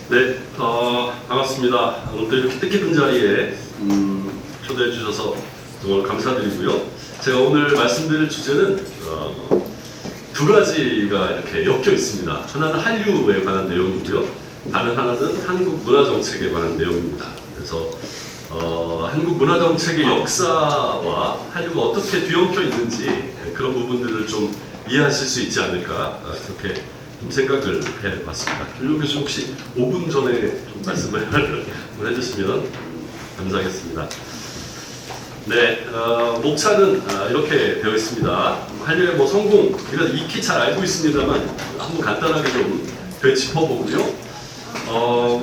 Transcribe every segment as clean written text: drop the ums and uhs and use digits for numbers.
네, 반갑습니다. 오늘도 이렇게 뜻깊은 자리에 초대해 주셔서 정말 감사드리고요. 제가 오늘 말씀드릴 주제는 두 가지가 이렇게 엮여 있습니다. 하나는 한류에 관한 내용이고요. 다른 하나는 한국 문화 정책에 관한 내용입니다. 그래서 한국 문화 정책의 역사와 한류가 어떻게 뒤엉켜 있는지 그런 부분들을 좀 이해하실 수 있지 않을까 그렇게 좀 생각을 해봤습니다. 윤 교수 혹시 5분 전에 좀 말씀을 해주시면 감사하겠습니다. 네, 목차는 이렇게 되어 있습니다. 한류의 성공, 우리가 익히 잘 알고 있습니다만 한번 간단하게 좀 되짚어보고요.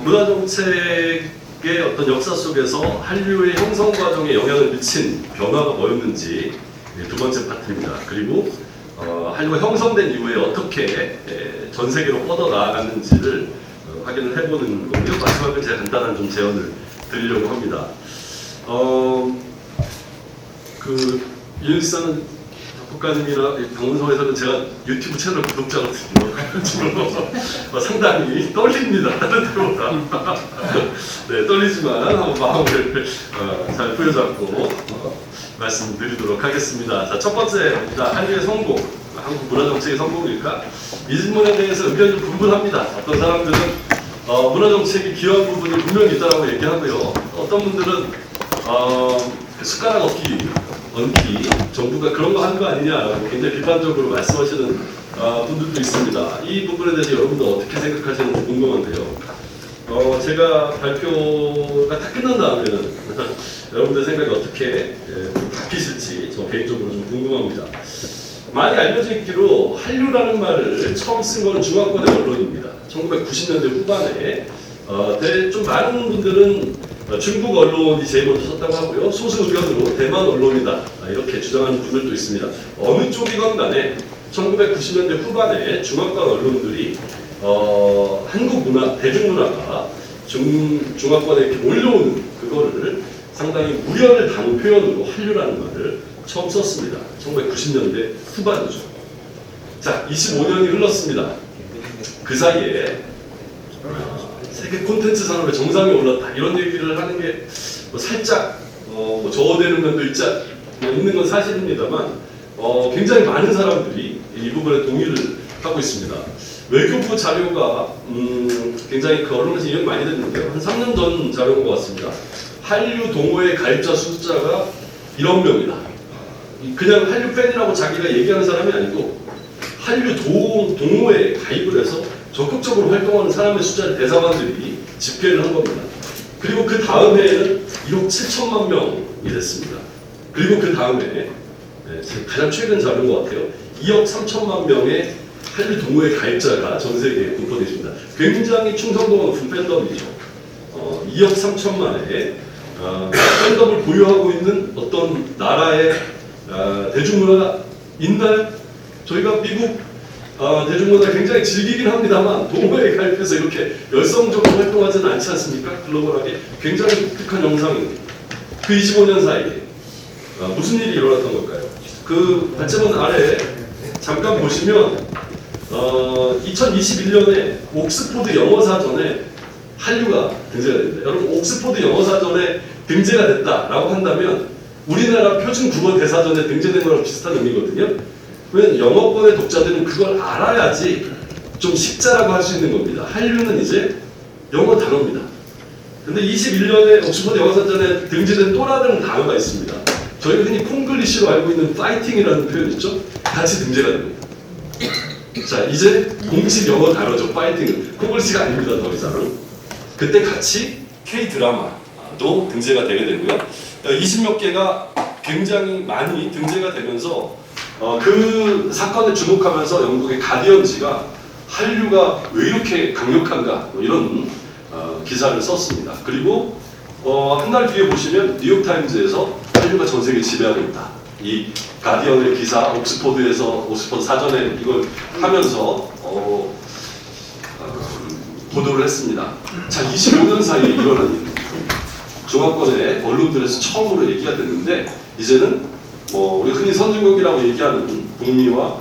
문화정책의 어떤 역사 속에서 한류의 형성 과정에 영향을 미친 변화가 뭐였는지 두 번째 파트입니다. 그리고 한류가 형성된 이후에 어떻게 전 세계로 뻗어 나아갔는지를 확인을 해보는 거고요. 마지막에 제가 간단한 좀 제언을 드리려고 합니다. 이은시사는 작곡가님이나 방송에서는 제가 유튜브 채널 구독자거든요. 상당히 떨립니다. 다른 때보다. 네, 떨리지만 한번 마음을 잘 부여잡고 말씀드리도록 하겠습니다. 자, 첫 번째입니다. 한류의 성공, 한국 문화정책의 성공일까? 이 질문에 대해서 의견이 분분합니다. 어떤 사람들은 문화정책이 기여한 부분이 분명히 있다고 얘기하고요. 어떤 분들은 숟가락 얹기, 정부가 그런 거 한 거 아니냐라고 굉장히 비판적으로 말씀하시는 분들도 있습니다. 이 부분에 대해서 여러분들 어떻게 생각하시는지 궁금한데요. 제가 발표가 다 끝난 다음에는 여러분들 생각이 어떻게 바뀌실지 저 개인적으로 좀 궁금합니다. 많이 알려져 있기로 한류라는 말을 처음 쓴 건 중화권의 언론입니다. 1990년대 후반에 좀 많은 분들은 중국 언론이 제일 먼저 썼다고 하고요. 소수 의견으로 대만 언론이다 이렇게 주장하는 분들도 있습니다. 어느 쪽이건 간에 1990년대 후반에 중화권 언론들이 한국 문화, 대중문화가 중화권에 이렇게 몰려오는 그거를 상당히 우려를 담은 표현으로 한류라는 말을 처음 썼습니다. 1990년대 후반이죠. 자, 25년이 흘렀습니다. 그 사이에 세계 콘텐츠 산업의 정상에 올랐다 이런 얘기를 하는 게 살짝 저어되는 면도 있는 건 사실입니다만 굉장히 많은 사람들이 이 부분에 동의를 하고 있습니다. 외교부 자료가 굉장히 그 언론에서 이용 많이 됐는데요. 한 3년 전 자료인 것 같습니다. 한류 동호회 가입자 숫자가 1억 명이다. 그냥 한류 팬이라고 자기가 얘기하는 사람이 아니고 한류 동호회에 가입을 해서 적극적으로 활동하는 사람의 숫자를 대사관들이 집계를 한 겁니다. 그리고 그 다음 해에는 1억 7천만 명이 됐습니다. 그리고 그 다음에 가장 최근 자료인 것 같아요. 2억 3천만 명의 한류 동호회 가입자가 전 세계에 분포되어 있습니다. 굉장히 충성도가 높은 팬덤이죠. 2억 3천만의 팬덤을 보유하고 있는 어떤 나라의 대중문화가 있나요? 저희가 미국 대중문화를 굉장히 즐기긴 합니다만 동호회에 가입해서 이렇게 열성적으로 활동하지는 않지 않습니까? 글로벌하게 굉장히 독특한 영상입니다. 그 25년 사이에 무슨 일이 일어났던 걸까요? 그 발제문 아래 잠깐 보시면 2021년에 옥스포드 영어사전에 한류가 등재가 됩니다. 여러분 옥스포드 영어사전에 등재가 됐다라고 한다면 우리나라 표준 국어 대사전에 등재된 거랑 비슷한 의미거든요. 왜냐면 영어권의 독자들은 그걸 알아야지 좀 식자라고 할 수 있는 겁니다. 한류는 이제 영어 단어입니다. 근데 21년에 옥스퍼드 영어사전에 등재된 또 다른 단어가 있습니다. 저희가 흔히 콩글리시로 알고 있는 파이팅이라는 표현 있죠? 같이 등재가 됩니다. 자, 이제 공식 영어 단어죠. 파이팅은. 콩글리시가 아닙니다. 더 이상. 그때 같이 K-드라마도 등재가 되게 되고요. 20몇 개가 굉장히 많이 등재가 되면서 그 사건에 주목하면서 영국의 가디언지가 한류가 왜 이렇게 강력한가 뭐 이런 기사를 썼습니다. 그리고 한 달 뒤에 보시면 뉴욕타임즈에서 한류가 전 세계 지배하고 있다. 이 가디언의 기사, 옥스포드 사전에 이걸 하면서 보도를 했습니다. 자, 25년 사이에 일어난 일. 중화권의 언론들에서 처음으로 얘기가 됐는데 이제는 우리 흔히 선진국이라고 얘기하는 북미와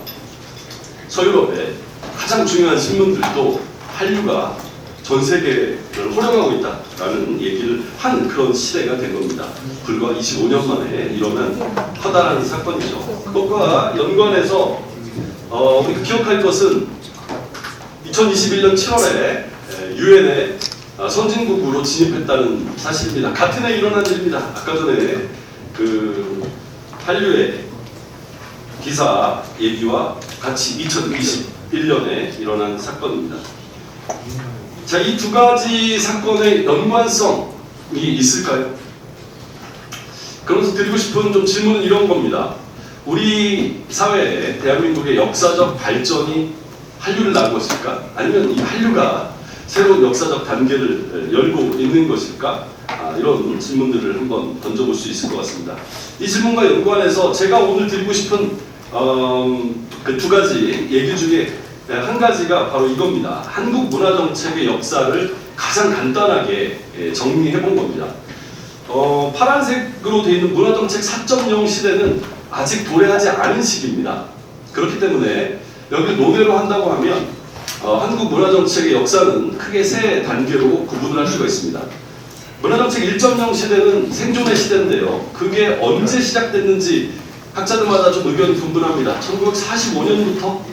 서유럽의 가장 중요한 신문들도 한류가 전 세계를 호령하고 있다라는 얘기를 한 그런 시대가 된 겁니다. 불과 25년 만에 일어난 커다란 사건이죠. 그것과 연관해서 우리가 기억할 것은 2021년 7월에 유엔의 선진국으로 진입했다는 사실입니다. 같은 해 일어난 일입니다. 아까 전에 그 한류의 기사 얘기와 같이 2021년에 일어난 사건입니다. 자, 이 두 가지 사건의 연관성이 있을까요? 그러면서 드리고 싶은 좀 질문은 이런 겁니다. 우리 사회에 대한민국의 역사적 발전이 한류를 낳은 것일까? 아니면 이 한류가 새로운 역사적 단계를 열고 있는 것일까? 이런 질문들을 한번 던져볼 수 있을 것 같습니다. 이 질문과 연관해서 제가 오늘 드리고 싶은 그 두 가지 얘기 중에 한 가지가 바로 이겁니다. 한국 문화정책의 역사를 가장 간단하게 정리해 본 겁니다. 파란색으로 되어 있는 문화정책 4.0 시대는 아직 도래하지 않은 시기입니다. 그렇기 때문에 여기 노대로 한다고 하면 한국 문화정책의 역사는 크게 세 단계로 구분을 할 수가 있습니다. 문화정책 1.0 시대는 생존의 시대인데요. 그게 언제 시작됐는지 학자들마다 좀 의견이 분분합니다. 1945년부터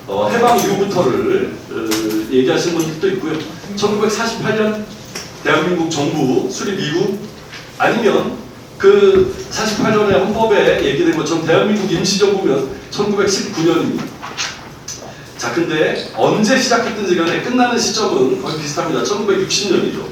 해방 이후부터를 얘기하시는 분들도 있고요. 1948년 대한민국 정부 수립 이후, 아니면 그 48년에 헌법에 얘기된 것처럼 대한민국 임시정부면 1919년입니다. 자, 근데 언제 시작했든지 간에 끝나는 시점은 거의 비슷합니다. 1960년이죠.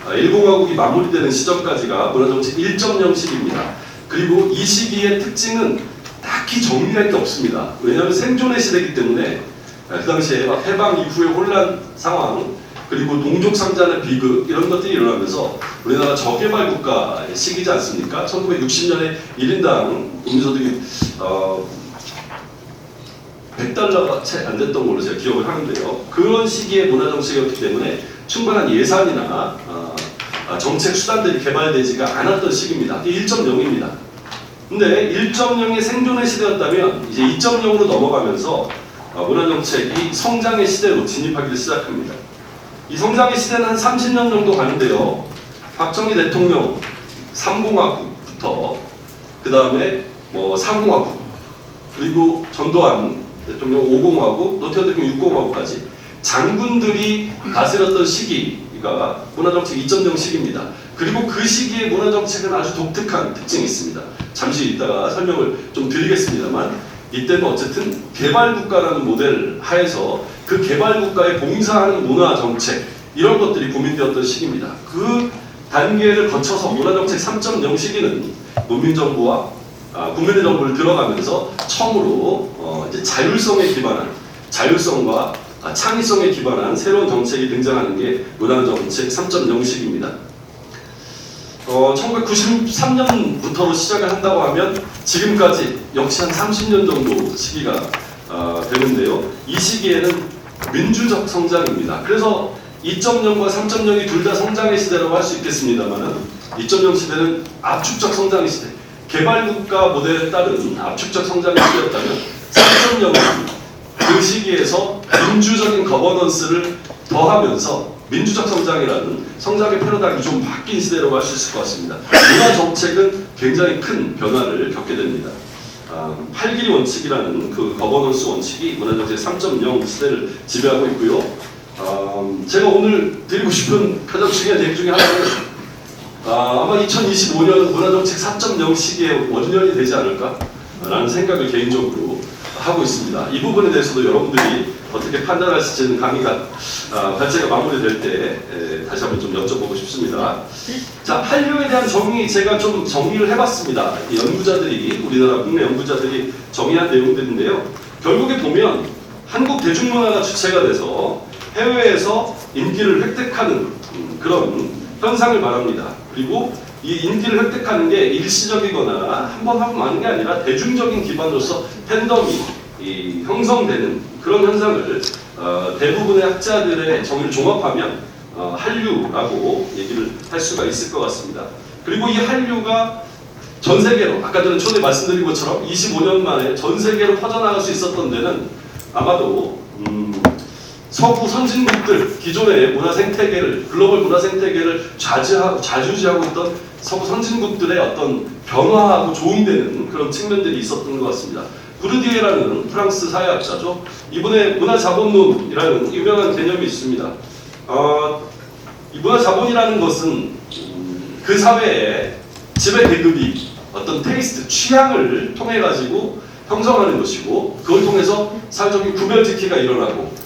1공화국이 마무리되는 시점까지가 문화정책 1.0 시기입니다. 그리고 이 시기의 특징은 딱히 정리할 게 없습니다. 왜냐하면 생존의 시대이기 때문에 그 당시에 해방 이후의 혼란 상황, 그리고 농족 상잔의 비극, 이런 것들이 일어나면서 우리나라 저개발 국가의 시기지 않습니까? 1960년에 1인당 국민소득이 100달러가 채 안 됐던 걸로 제가 기억을 하는데요. 그런 시기의 문화정책이었기 때문에 충분한 예산이나 정책 수단들이 개발되지가 않았던 시기입니다. 이게 1.0입니다. 근데 1.0의 생존의 시대였다면 이제 2.0으로 넘어가면서 문화정책이 성장의 시대로 진입하기 시작합니다. 이 성장의 시대는 한 30년 정도 가는데요. 박정희 대통령 3공화국부터 그 다음에 4공화국, 그리고 전두환 대통령 5공화국, 노태우 대통령 6공화국까지 장군들이 다스렸던 시기가 문화정책 2.0 시기입니다. 그리고 그 시기의 문화정책은 아주 독특한 특징이 있습니다. 잠시 이따가 설명을 좀 드리겠습니다만, 이때는 어쨌든 개발국가라는 모델 하에서 그 개발국가에 봉사하는 문화정책, 이런 것들이 고민되었던 시기입니다. 그 단계를 거쳐서 문화정책 3.0 시기는 문민정부와 국민의 정부를 들어가면서 처음으로 이제 자율성과 창의성에 기반한 새로운 정책이 등장하는 게 문화정책 3.0 시기입니다. 1993년부터 시작을 한다고 하면 지금까지 역시 한 30년 정도 시기가 되는데요. 이 시기에는 민주적 성장입니다. 그래서 2.0과 3.0이 둘 다 성장의 시대라고 할 수 있겠습니다만, 2.0 시대는 압축적 성장의 시대, 개발국가 모델에 따른 압축적 성장의 시대였다면, 3.0은 그 시기에서 민주적인 거버넌스를 더하면서 민주적 성장이라는 성장의 패러다임이 좀 바뀐 시대라고 할 수 있을 것 같습니다. 문화 정책은 굉장히 큰 변화를 겪게 됩니다. 8길이 원칙이라는 그 거버넌스 원칙이 문화정책 3.0 시대를 지배하고 있고요. 제가 오늘 드리고 싶은 가장 중요한 얘기 중에 하나는 아마 2025년 문화정책 4.0 시기에 원년이 되지 않을까라는 생각을 개인적으로 하고 있습니다. 이 부분에 대해서도 여러분들이 어떻게 판단하실지는 강의가 발제가 마무리될 때 다시 한번 좀 여쭤보고 싶습니다. 자, 한류에 대한 정의, 제가 좀 정리를 해봤습니다. 연구자들이, 우리나라 국내 연구자들이 정의한 내용들인데요. 결국에 보면 한국 대중문화가 주체가 돼서 해외에서 인기를 획득하는 그런 현상을 말합니다. 그리고 이 인기를 획득하는 게 일시적이거나 한 번 하고 마는 게 아니라 대중적인 기반으로서 팬덤이 형성되는 그런 현상을 대부분의 학자들의 정의를 종합하면 한류라고 얘기를 할 수가 있을 것 같습니다. 그리고 이 한류가 전 세계로, 아까 전에 초대 말씀드린 것처럼 25년 만에 전 세계로 퍼져나갈 수 있었던 데는 아마도 서구 선진국들, 기존의 문화 생태계를, 글로벌 문화 생태계를 좌지우지하고 있던 서구 선진국들의 어떤 변화하고 조응되는 그런 측면들이 있었던 것 같습니다. 부르디에라는 프랑스 사회학자죠. 이분의 문화자본론이라는 유명한 개념이 있습니다. 이 문화자본이라는 것은 그 사회의 지배계급이 어떤 테이스트, 취향을 통해 가지고 형성하는 것이고, 그걸 통해서 사회적인 구별짓기가 일어나고,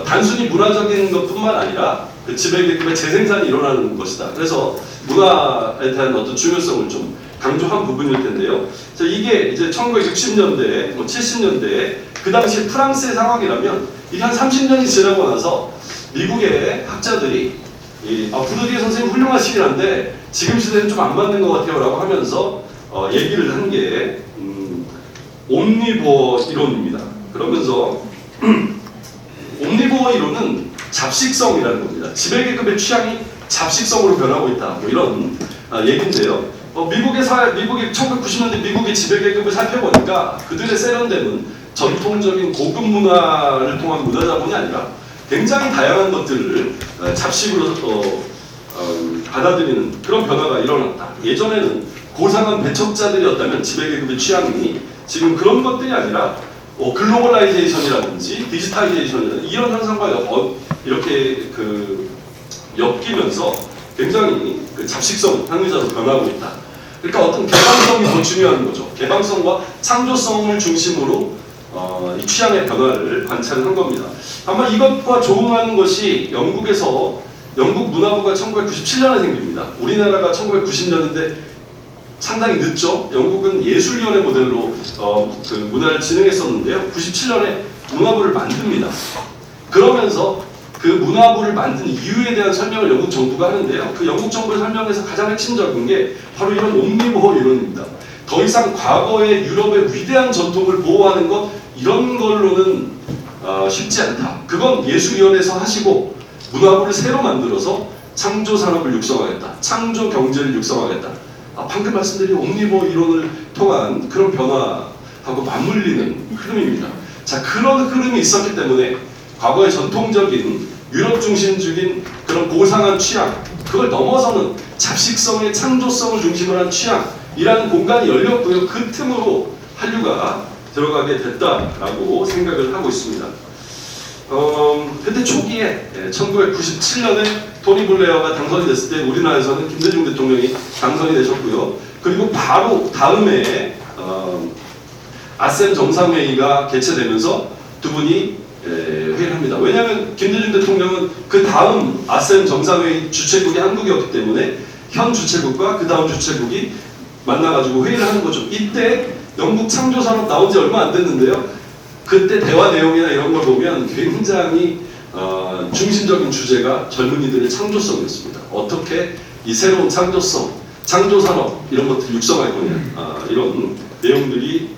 단순히 문화적인 것뿐만 아니라 그 지배계급의 재생산이 일어나는 것이다. 그래서 문화에 대한 어떤 중요성을 좀 강조한 부분일 텐데요. 이게 이제 1960년대, 70년대 그 당시 프랑스의 상황이라면 이게 한 30년이 지나고 나서 미국의 학자들이 부르디에 선생님 훌륭하시긴 한데 지금 시대는 좀 안 맞는 것 같아요 라고 하면서 얘기를 한 게 옴니보어 이론입니다. 그러면서 옴니보어 이론은 잡식성이라는 겁니다. 지배계급의 취향이 잡식성으로 변하고 있다. 뭐 이런 얘기인데요. 미국이 1990년대 미국의 지배계급을 살펴보니까 그들의 세련됨은 전통적인 고급 문화를 통한 문화자본이 아니라 굉장히 다양한 것들을 잡식으로 받아들이는 그런 변화가 일어났다. 예전에는 고상한 배척자들이었다면 지배계급의 취향이 지금 그런 것들이 아니라 글로벌라이제이션이라든지 디지털라이제이션이라든지 이런 현상과 이렇게 엮이면서 굉장히 잡식성 향유자로 변하고 있다. 그러니까 어떤 개방성이 더 중요한 거죠. 개방성과 창조성을 중심으로 이 취향의 변화를 관찰한 겁니다. 아마 이것과 조응하는 것이 영국 문화부가 1997년에 생깁니다. 우리나라가 1990년인데 상당히 늦죠. 영국은 예술위원회 모델로 그 문화를 진행했었는데요. 97년에 문화부를 만듭니다. 그러면서 그 문화부를 만든 이유에 대한 설명을 영국 정부가 하는데요. 그 영국 정부의 설명에서 가장 핵심적인 게 바로 이런 옴니보어 이론입니다. 더 이상 과거의 유럽의 위대한 전통을 보호하는 것 이런 걸로는 쉽지 않다. 그건 예술위원회에서 하시고 문화부를 새로 만들어서 창조 산업을 육성하겠다. 창조 경제를 육성하겠다. 방금 말씀드린 옴니보어 이론을 통한 그런 변화하고 맞물리는 흐름입니다. 자, 그런 흐름이 있었기 때문에 과거의 전통적인 유럽 중심적인 그런 고상한 취향, 그걸 넘어서는 잡식성의 창조성을 중심으로 한 취향이라는 공간이 열렸고요. 그 틈으로 한류가 들어가게 됐다라고 생각을 하고 있습니다. 그때 초기에 1997년에 토니 블레어가 당선이 됐을 때 우리나라에서는 김대중 대통령이 당선이 되셨고요. 그리고 바로 다음에 아셈 정상회의가 개최되면서 두 분이 회의를 합니다. 왜냐하면 김대중 대통령은 그 다음 아셈 정상회의 주최국이 한국이었기 때문에 현 주최국과 그 다음 주최국이 만나가지고 회의를 하는 거죠. 이때 영국 창조산업 나온 지 얼마 안 됐는데요. 그때 대화 내용이나 이런 걸 보면 굉장히 중심적인 주제가 젊은이들의 창조성이었습니다. 어떻게 이 새로운 창조성, 창조산업 이런 것들을 육성할 거냐 이런 내용들이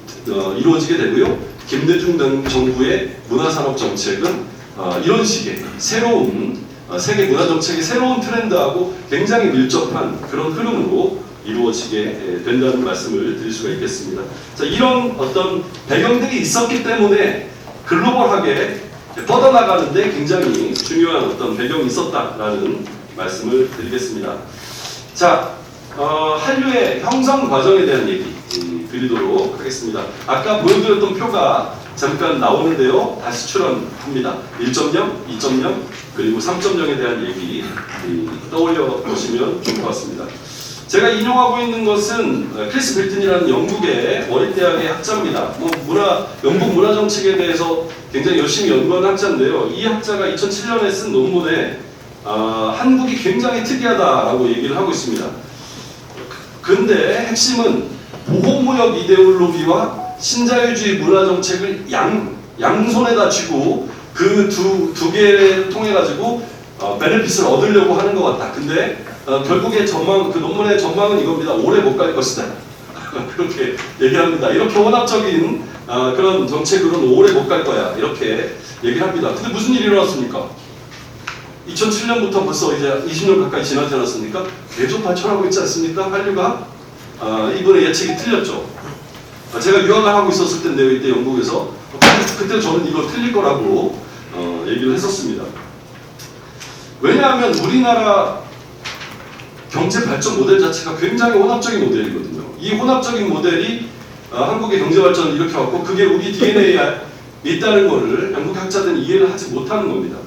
이루어지게 되고요. 김대중 정부의 문화산업 정책은 이런 식의 새로운 세계 문화 정책의 새로운 트렌드하고 굉장히 밀접한 그런 흐름으로 이루어지게 된다는 말씀을 드릴 수가 있겠습니다. 자, 이런 어떤 배경들이 있었기 때문에 글로벌하게 뻗어나가는데 굉장히 중요한 어떤 배경이 있었다라는 말씀을 드리겠습니다. 자, 한류의 형성 과정에 대한 얘기 드리도록 하겠습니다. 아까 보여드렸던 표가 잠깐 나오는데요. 다시 출연합니다. 1.0, 2.0, 그리고 3.0에 대한 얘기 떠올려 보시면 좋을 것 같습니다. 제가 인용하고 있는 것은 크리스 빌튼이라는 영국의 어린대학의 학자입니다. 영국 문화 정책에 대해서 굉장히 열심히 연구한 학자인데요. 이 학자가 2007년에 쓴 논문에 한국이 굉장히 특이하다라고 얘기를 하고 있습니다. 근데 핵심은 보호무역 이데올로기와 신자유주의 문화 정책을 양손에다 쥐고 그 두 개를 통해 가지고 베네핏을 얻으려고 하는 것 같다. 근데 결국에 그 논문의 전망은 이겁니다. 오래 못 갈 것이다. 그렇게 얘기합니다. 이렇게 혼합적인 그런 정책으로는 오래 못 갈 거야. 이렇게 얘기를 합니다. 근데 무슨 일이 일어났습니까? 2007년부터 벌써 이제 20년 가까이 지나지 않았습니까? 계속 발전하고 있지 않습니까? 한류가? 이번에 예측이 틀렸죠. 제가 유학을 하고 있었을 텐데요. 이때 영국에서. 그때 저는 이거 틀릴 거라고 얘기를 했었습니다. 왜냐하면 우리나라 경제 발전 모델 자체가 굉장히 혼합적인 모델이거든요. 이 혼합적인 모델이 한국의 경제 발전을 일으켜왔고 그게 우리 DNA에 있다는 것을 영국 학자들은 이해를 하지 못하는 겁니다.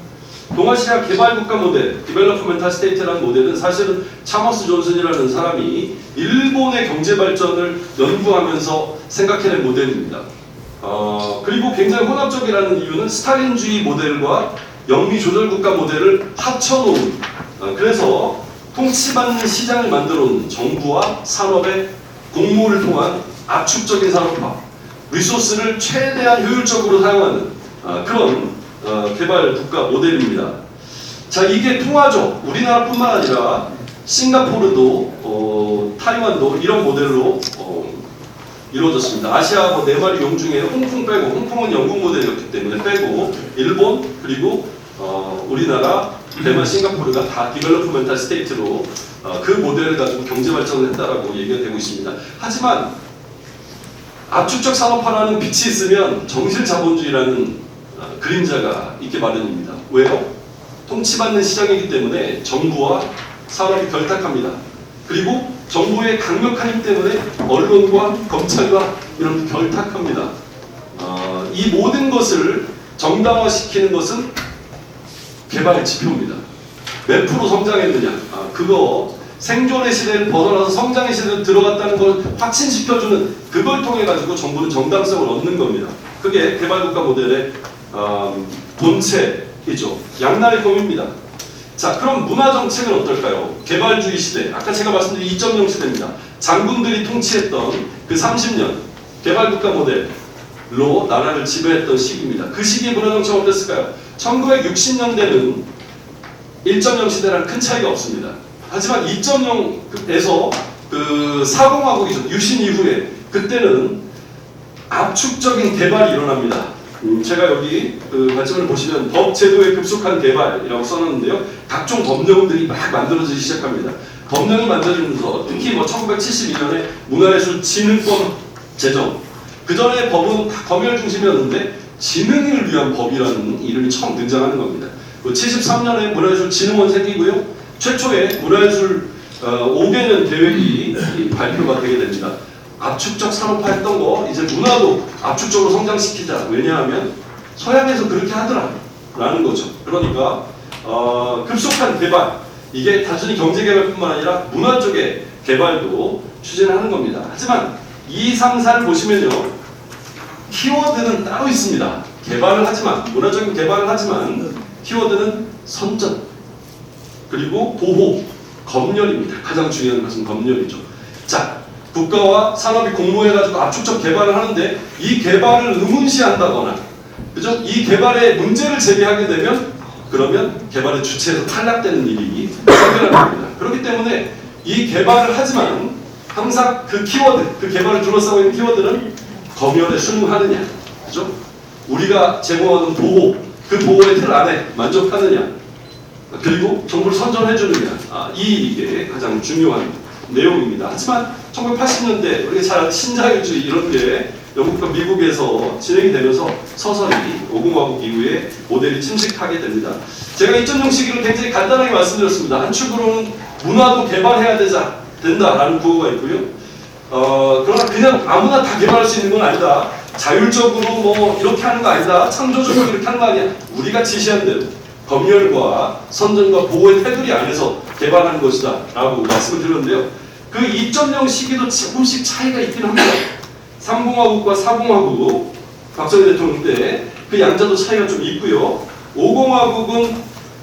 동아시아 개발국가 모델, 디벨로프멘탈 스테이트라는 모델은 사실은 차머스 존슨이라는 사람이 일본의 경제 발전을 연구하면서 생각해낸 모델입니다. 그리고 굉장히 혼합적이라는 이유는 스탈린주의 모델과 영미 조절국가 모델을 합쳐놓은 그래서 통치받는 시장을 만들어놓은 정부와 산업의 공모를 통한 압축적인 산업화, 리소스를 최대한 효율적으로 사용하는 그런 개발 국가 모델입니다. 자, 이게 통하죠. 우리나라뿐만 아니라 싱가포르도 타이완도 이런 모델로 이루어졌습니다. 아시아 네 마리 용 중에 홍콩 빼고, 홍콩은 영국 모델이었기 때문에 빼고 일본 그리고 우리나라, 대만, 싱가포르가 다 디벨로프멘탈 스테이트로 그 모델을 가지고 경제 발전을 했다라고 얘기가 되고 있습니다. 하지만 압축적 산업화라는 빛이 있으면 정실 자본주의라는 그림자가 있게 마련입니다. 왜요? 통치받는 시장이기 때문에 정부와 산업이 결탁합니다. 그리고 정부의 강력한 힘 때문에 언론과 검찰과 이런 결탁합니다. 이 모든 것을 정당화시키는 것은 개발의 지표입니다. 몇 프로 성장했느냐, 그거 생존의 시대를 벗어나서 성장의 시대로 들어갔다는 걸 확신시켜주는 그걸 통해 가지고 정부는 정당성을 얻는 겁니다. 그게 개발국가 모델의 본체이죠. 양날의 검입니다. 자, 그럼 문화정책은 어떨까요? 개발주의 시대, 아까 제가 말씀드린 2.0 시대입니다. 장군들이 통치했던 그 30년 개발국가 모델로 나라를 지배했던 시기입니다. 그 시기의 문화정책은 어땠을까요? 1960년대는 1.0 시대랑 큰 차이가 없습니다. 하지만 2.0에서 그 사공화국이죠. 유신 이후에 그때는 압축적인 개발이 일어납니다. 제가 여기 그 관점을 보시면 법 제도의 급속한 개발이라고 써놨는데요. 각종 법령들이 막 만들어지기 시작합니다. 법령이 만들어지면서 특히 뭐 1972년에 문화예술진흥법 제정, 그 전에 법은 검열 중심이었는데 진흥을 위한 법이라는 이름이 처음 등장하는 겁니다. 73년에 문화예술진흥원 생기고요. 최초의 문화예술 5개년 계획이 발표가 되게 됩니다. 압축적 산업화했던 거 이제 문화도 압축적으로 성장시키자. 왜냐하면 서양에서 그렇게 하더라라는 거죠. 그러니까 급속한 개발, 이게 단순히 경제 개발뿐만 아니라 문화 쪽의 개발도 추진하는 겁니다. 하지만 이 상사를 보시면요, 키워드는 따로 있습니다. 개발을 하지만, 문화적인 개발을 하지만 키워드는 선전 그리고 보호, 검열입니다. 가장 중요한 것은 검열이죠. 자, 국가와 산업이 공모해가지고 압축적 개발을 하는데 이 개발을 의문시한다거나, 그죠? 이 개발에 문제를 제기하게 되면 그러면 개발의 주체에서 탈락되는 일이 생겨나는 겁니다. 그렇기 때문에 이 개발을 하지만 항상 그 키워드, 그 개발을 둘러싸고 있는 키워드는 검열에 순응하느냐, 그죠? 우리가 제공하는 보호, 그 보호의 틀 안에 만족하느냐, 그리고 정부를 선전해주느냐, 이게 가장 중요한 내용입니다. 하지만 1980년대 우리가 잘 아는 신자유주의 이런 게 영국과 미국에서 진행이 되면서 서서히 5공화국 이후에 모델이 침식하게 됩니다. 제가 2.0 시기를 굉장히 간단하게 말씀드렸습니다. 한 축으로는 문화도 개발해야 된다라는 구호가 있고요. 그러나 그냥 아무나 다 개발할 수 있는 건 아니다. 자율적으로 뭐 이렇게 하는 거 아니다. 창조적으로 이렇게 하는 거 아니야. 우리가 지시한 대로 검열과 선전과 보호의 테두리 안에서 개발하는 것이다 라고 말씀을 드렸는데요. 그 2.0 시기도 조금씩 차이가 있긴 합니다. 3공화국과 4공화국, 박정희 대통령 때 그 양자도 차이가 좀 있고요. 5공화국은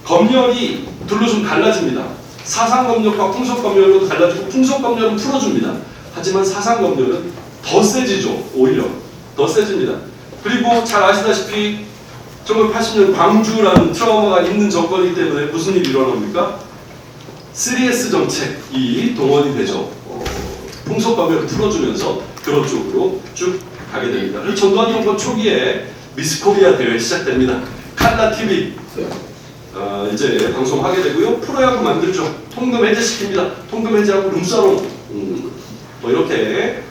검열이 둘로 좀 갈라집니다. 사상검열과 풍속검열로 갈라지고 풍속검열은 풀어줍니다. 하지만 사상검열은 더 세지죠. 오히려 더 세집니다. 그리고 잘 아시다시피 1980년 광주라는 트라우마가 있는 정권이기 때문에 무슨 일이 일어납니까? 3S 정책이 동원이 되죠. 풍속검열을 풀어주면서 그런 쪽으로 쭉 가게 됩니다. 그리고 전두환 정권 초기에 미스코리아 대회 시작됩니다. 칼라 TV 이제 방송하게 되고요. 프로야구 만들죠. 통금 해제시킵니다. 통금 해제하고 룸사롱 뭐 이렇게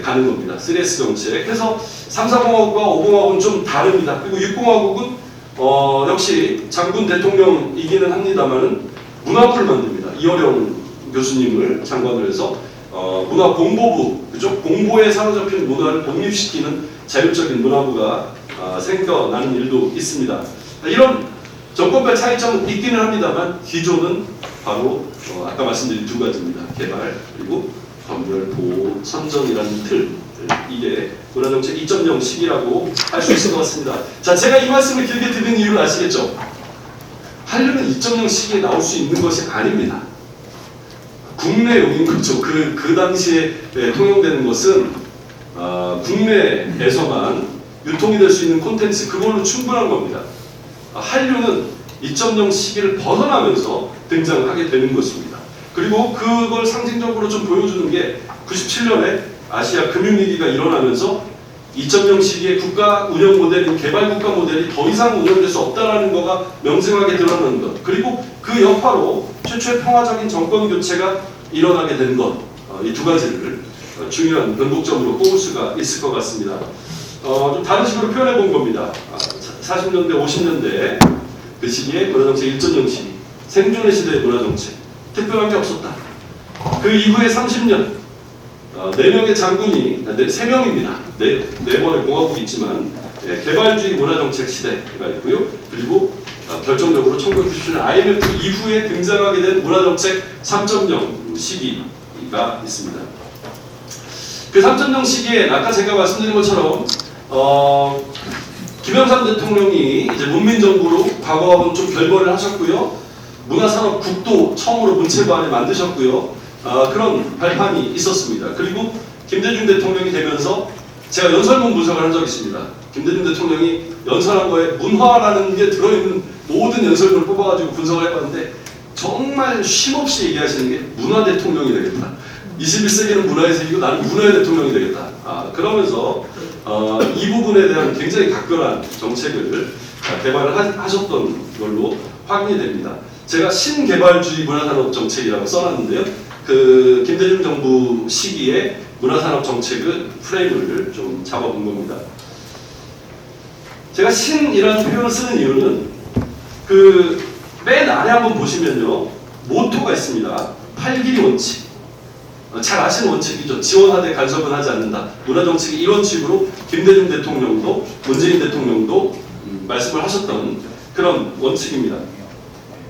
가는 겁니다. 3S 정책. 그래서 3, 4공화국과 5공화국은 좀 다릅니다. 그리고 6공화국은 역시 장군 대통령이기는 합니다만은 문화부를 만듭니다. 이어령 교수님을 장관으로 해서 문화공보부, 그죠? 공보에 사로잡힌 문화를 독립시키는 자율적인 문화부가 생겨나는 일도 있습니다. 이런 정권별 차이점은 있기는 합니다만 기조는 바로 아까 말씀드린 두 가지입니다. 개발 그리고 검열, 보호, 선전이라는 틀, 이게 문화정책 2.0 시기라고 할 수 있을 것 같습니다. 자, 제가 이 말씀을 길게 드린 이유를 아시겠죠? 한류는 2.0 시기에 나올 수 있는 것이 아닙니다. 국내용인 거죠. 그 당시에 통용되는 것은 국내에서만 유통이 될 수 있는 콘텐츠, 그걸로 충분한 겁니다. 한류는 2.0 시기를 벗어나면서 등장하게 되는 것입니다. 그리고 그걸 상징적으로 좀 보여주는 게 97년에 아시아 금융위기가 일어나면서 2.0 시기의 국가 운영 모델인 개발 국가 모델이 더 이상 운영될 수 없다는 거가 명징하게 드러나는 것, 그리고 그 여파로 최초의 평화적인 정권 교체가 일어나게 된 것, 이 두 가지를 중요한 변곡점으로 꼽을 수가 있을 것 같습니다. 좀 다른 식으로 표현해 본 겁니다. 40년대, 50년대 그 시기에 문화정책 1.0 시기, 생존의 시대의 문화정책, 특별한 게 없었다. 그 이후에 30년, 4명의 장군이, 3명입니다. 4번의 공화국이 있지만 개발주의 문화정책 시대가 있고요. 그리고 결정적으로 1997년 IMF 이후에 등장하게 된 문화정책 3.0 시기가 있습니다. 그 3.0 시기에 아까 제가 말씀드린 것처럼 김영삼 대통령이 이제 문민정부로 과거하고는 좀 결별을 하셨고요. 문화산업국도 처음으로 문체부안을 만드셨고요. 그런 발판이 있었습니다. 그리고 김대중 대통령이 되면서 제가 연설문 분석을 한 적이 있습니다. 김대중 대통령이 연설한 거에 문화라는 게 들어있는 모든 연설문을 뽑아가지고 분석을 해봤는데 정말 쉼없이 얘기하시는 게 문화 대통령이 되겠다. 21세기는 문화의 세기고 나는 문화의 대통령이 되겠다. 그러면서 이 부분에 대한 굉장히 각별한 정책을 개발을 하셨던 걸로 확인이 됩니다. 제가 신개발주의 문화산업 정책이라고 써놨는데요. 그 김대중 정부 시기에 문화산업 정책의 프레임을 좀 잡아본 겁니다. 제가 신이라는 표현을 쓰는 이유는 그 맨 아래 한번 보시면요, 모토가 있습니다. 8길이 원칙. 잘 아시는 원칙이죠. 지원하되 간섭은 하지 않는다. 문화정책이 이런 식으로 김대중 대통령도 문재인 대통령도 말씀을 하셨던 그런 원칙입니다.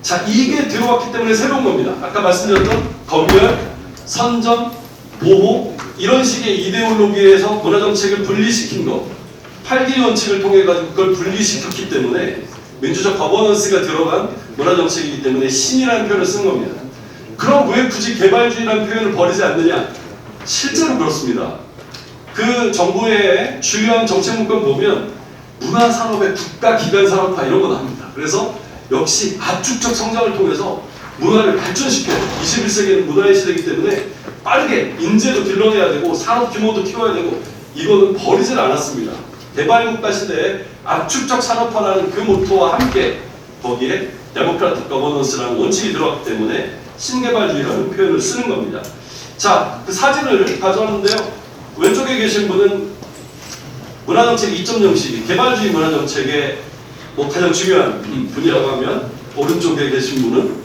자, 이게 들어왔기 때문에 새로운 겁니다. 아까 말씀드렸던 검열, 선전, 보호, 이런 식의 이데올로기에서 문화정책을 분리시킨 거, 8기 원칙을 통해 가지고 그걸 분리시켰기 때문에 민주적 거버넌스가 들어간 문화정책이기 때문에 신이라는 표현을 쓴 겁니다. 그럼 왜 굳이 개발주의라는 표현을 버리지 않느냐? 실제로 그렇습니다. 그 정부의 주요한 정책 문건 보면 문화산업의 국가기관산업화 이런 거 나옵니다. 그래서 역시 압축적 성장을 통해서 문화를 발전시켜야 돼요. 21세기는 문화의 시대이기 때문에 빠르게 인재도 길러내야 되고 산업 규모도 키워야 되고, 이거는 버리질 않았습니다. 개발국가 시대에 압축적 산업화라는 그 모토와 함께 거기에 데모크라틱 거버넌스라는 원칙이 들어갔기 때문에 신개발주의라는 표현을 쓰는 겁니다. 자, 그 사진을 가져왔는데요. 왼쪽에 계신 분은 문화정책 2.0 시기, 개발주의 문화정책의 가장 중요한 분이라고 하면, 오른쪽에 계신 분은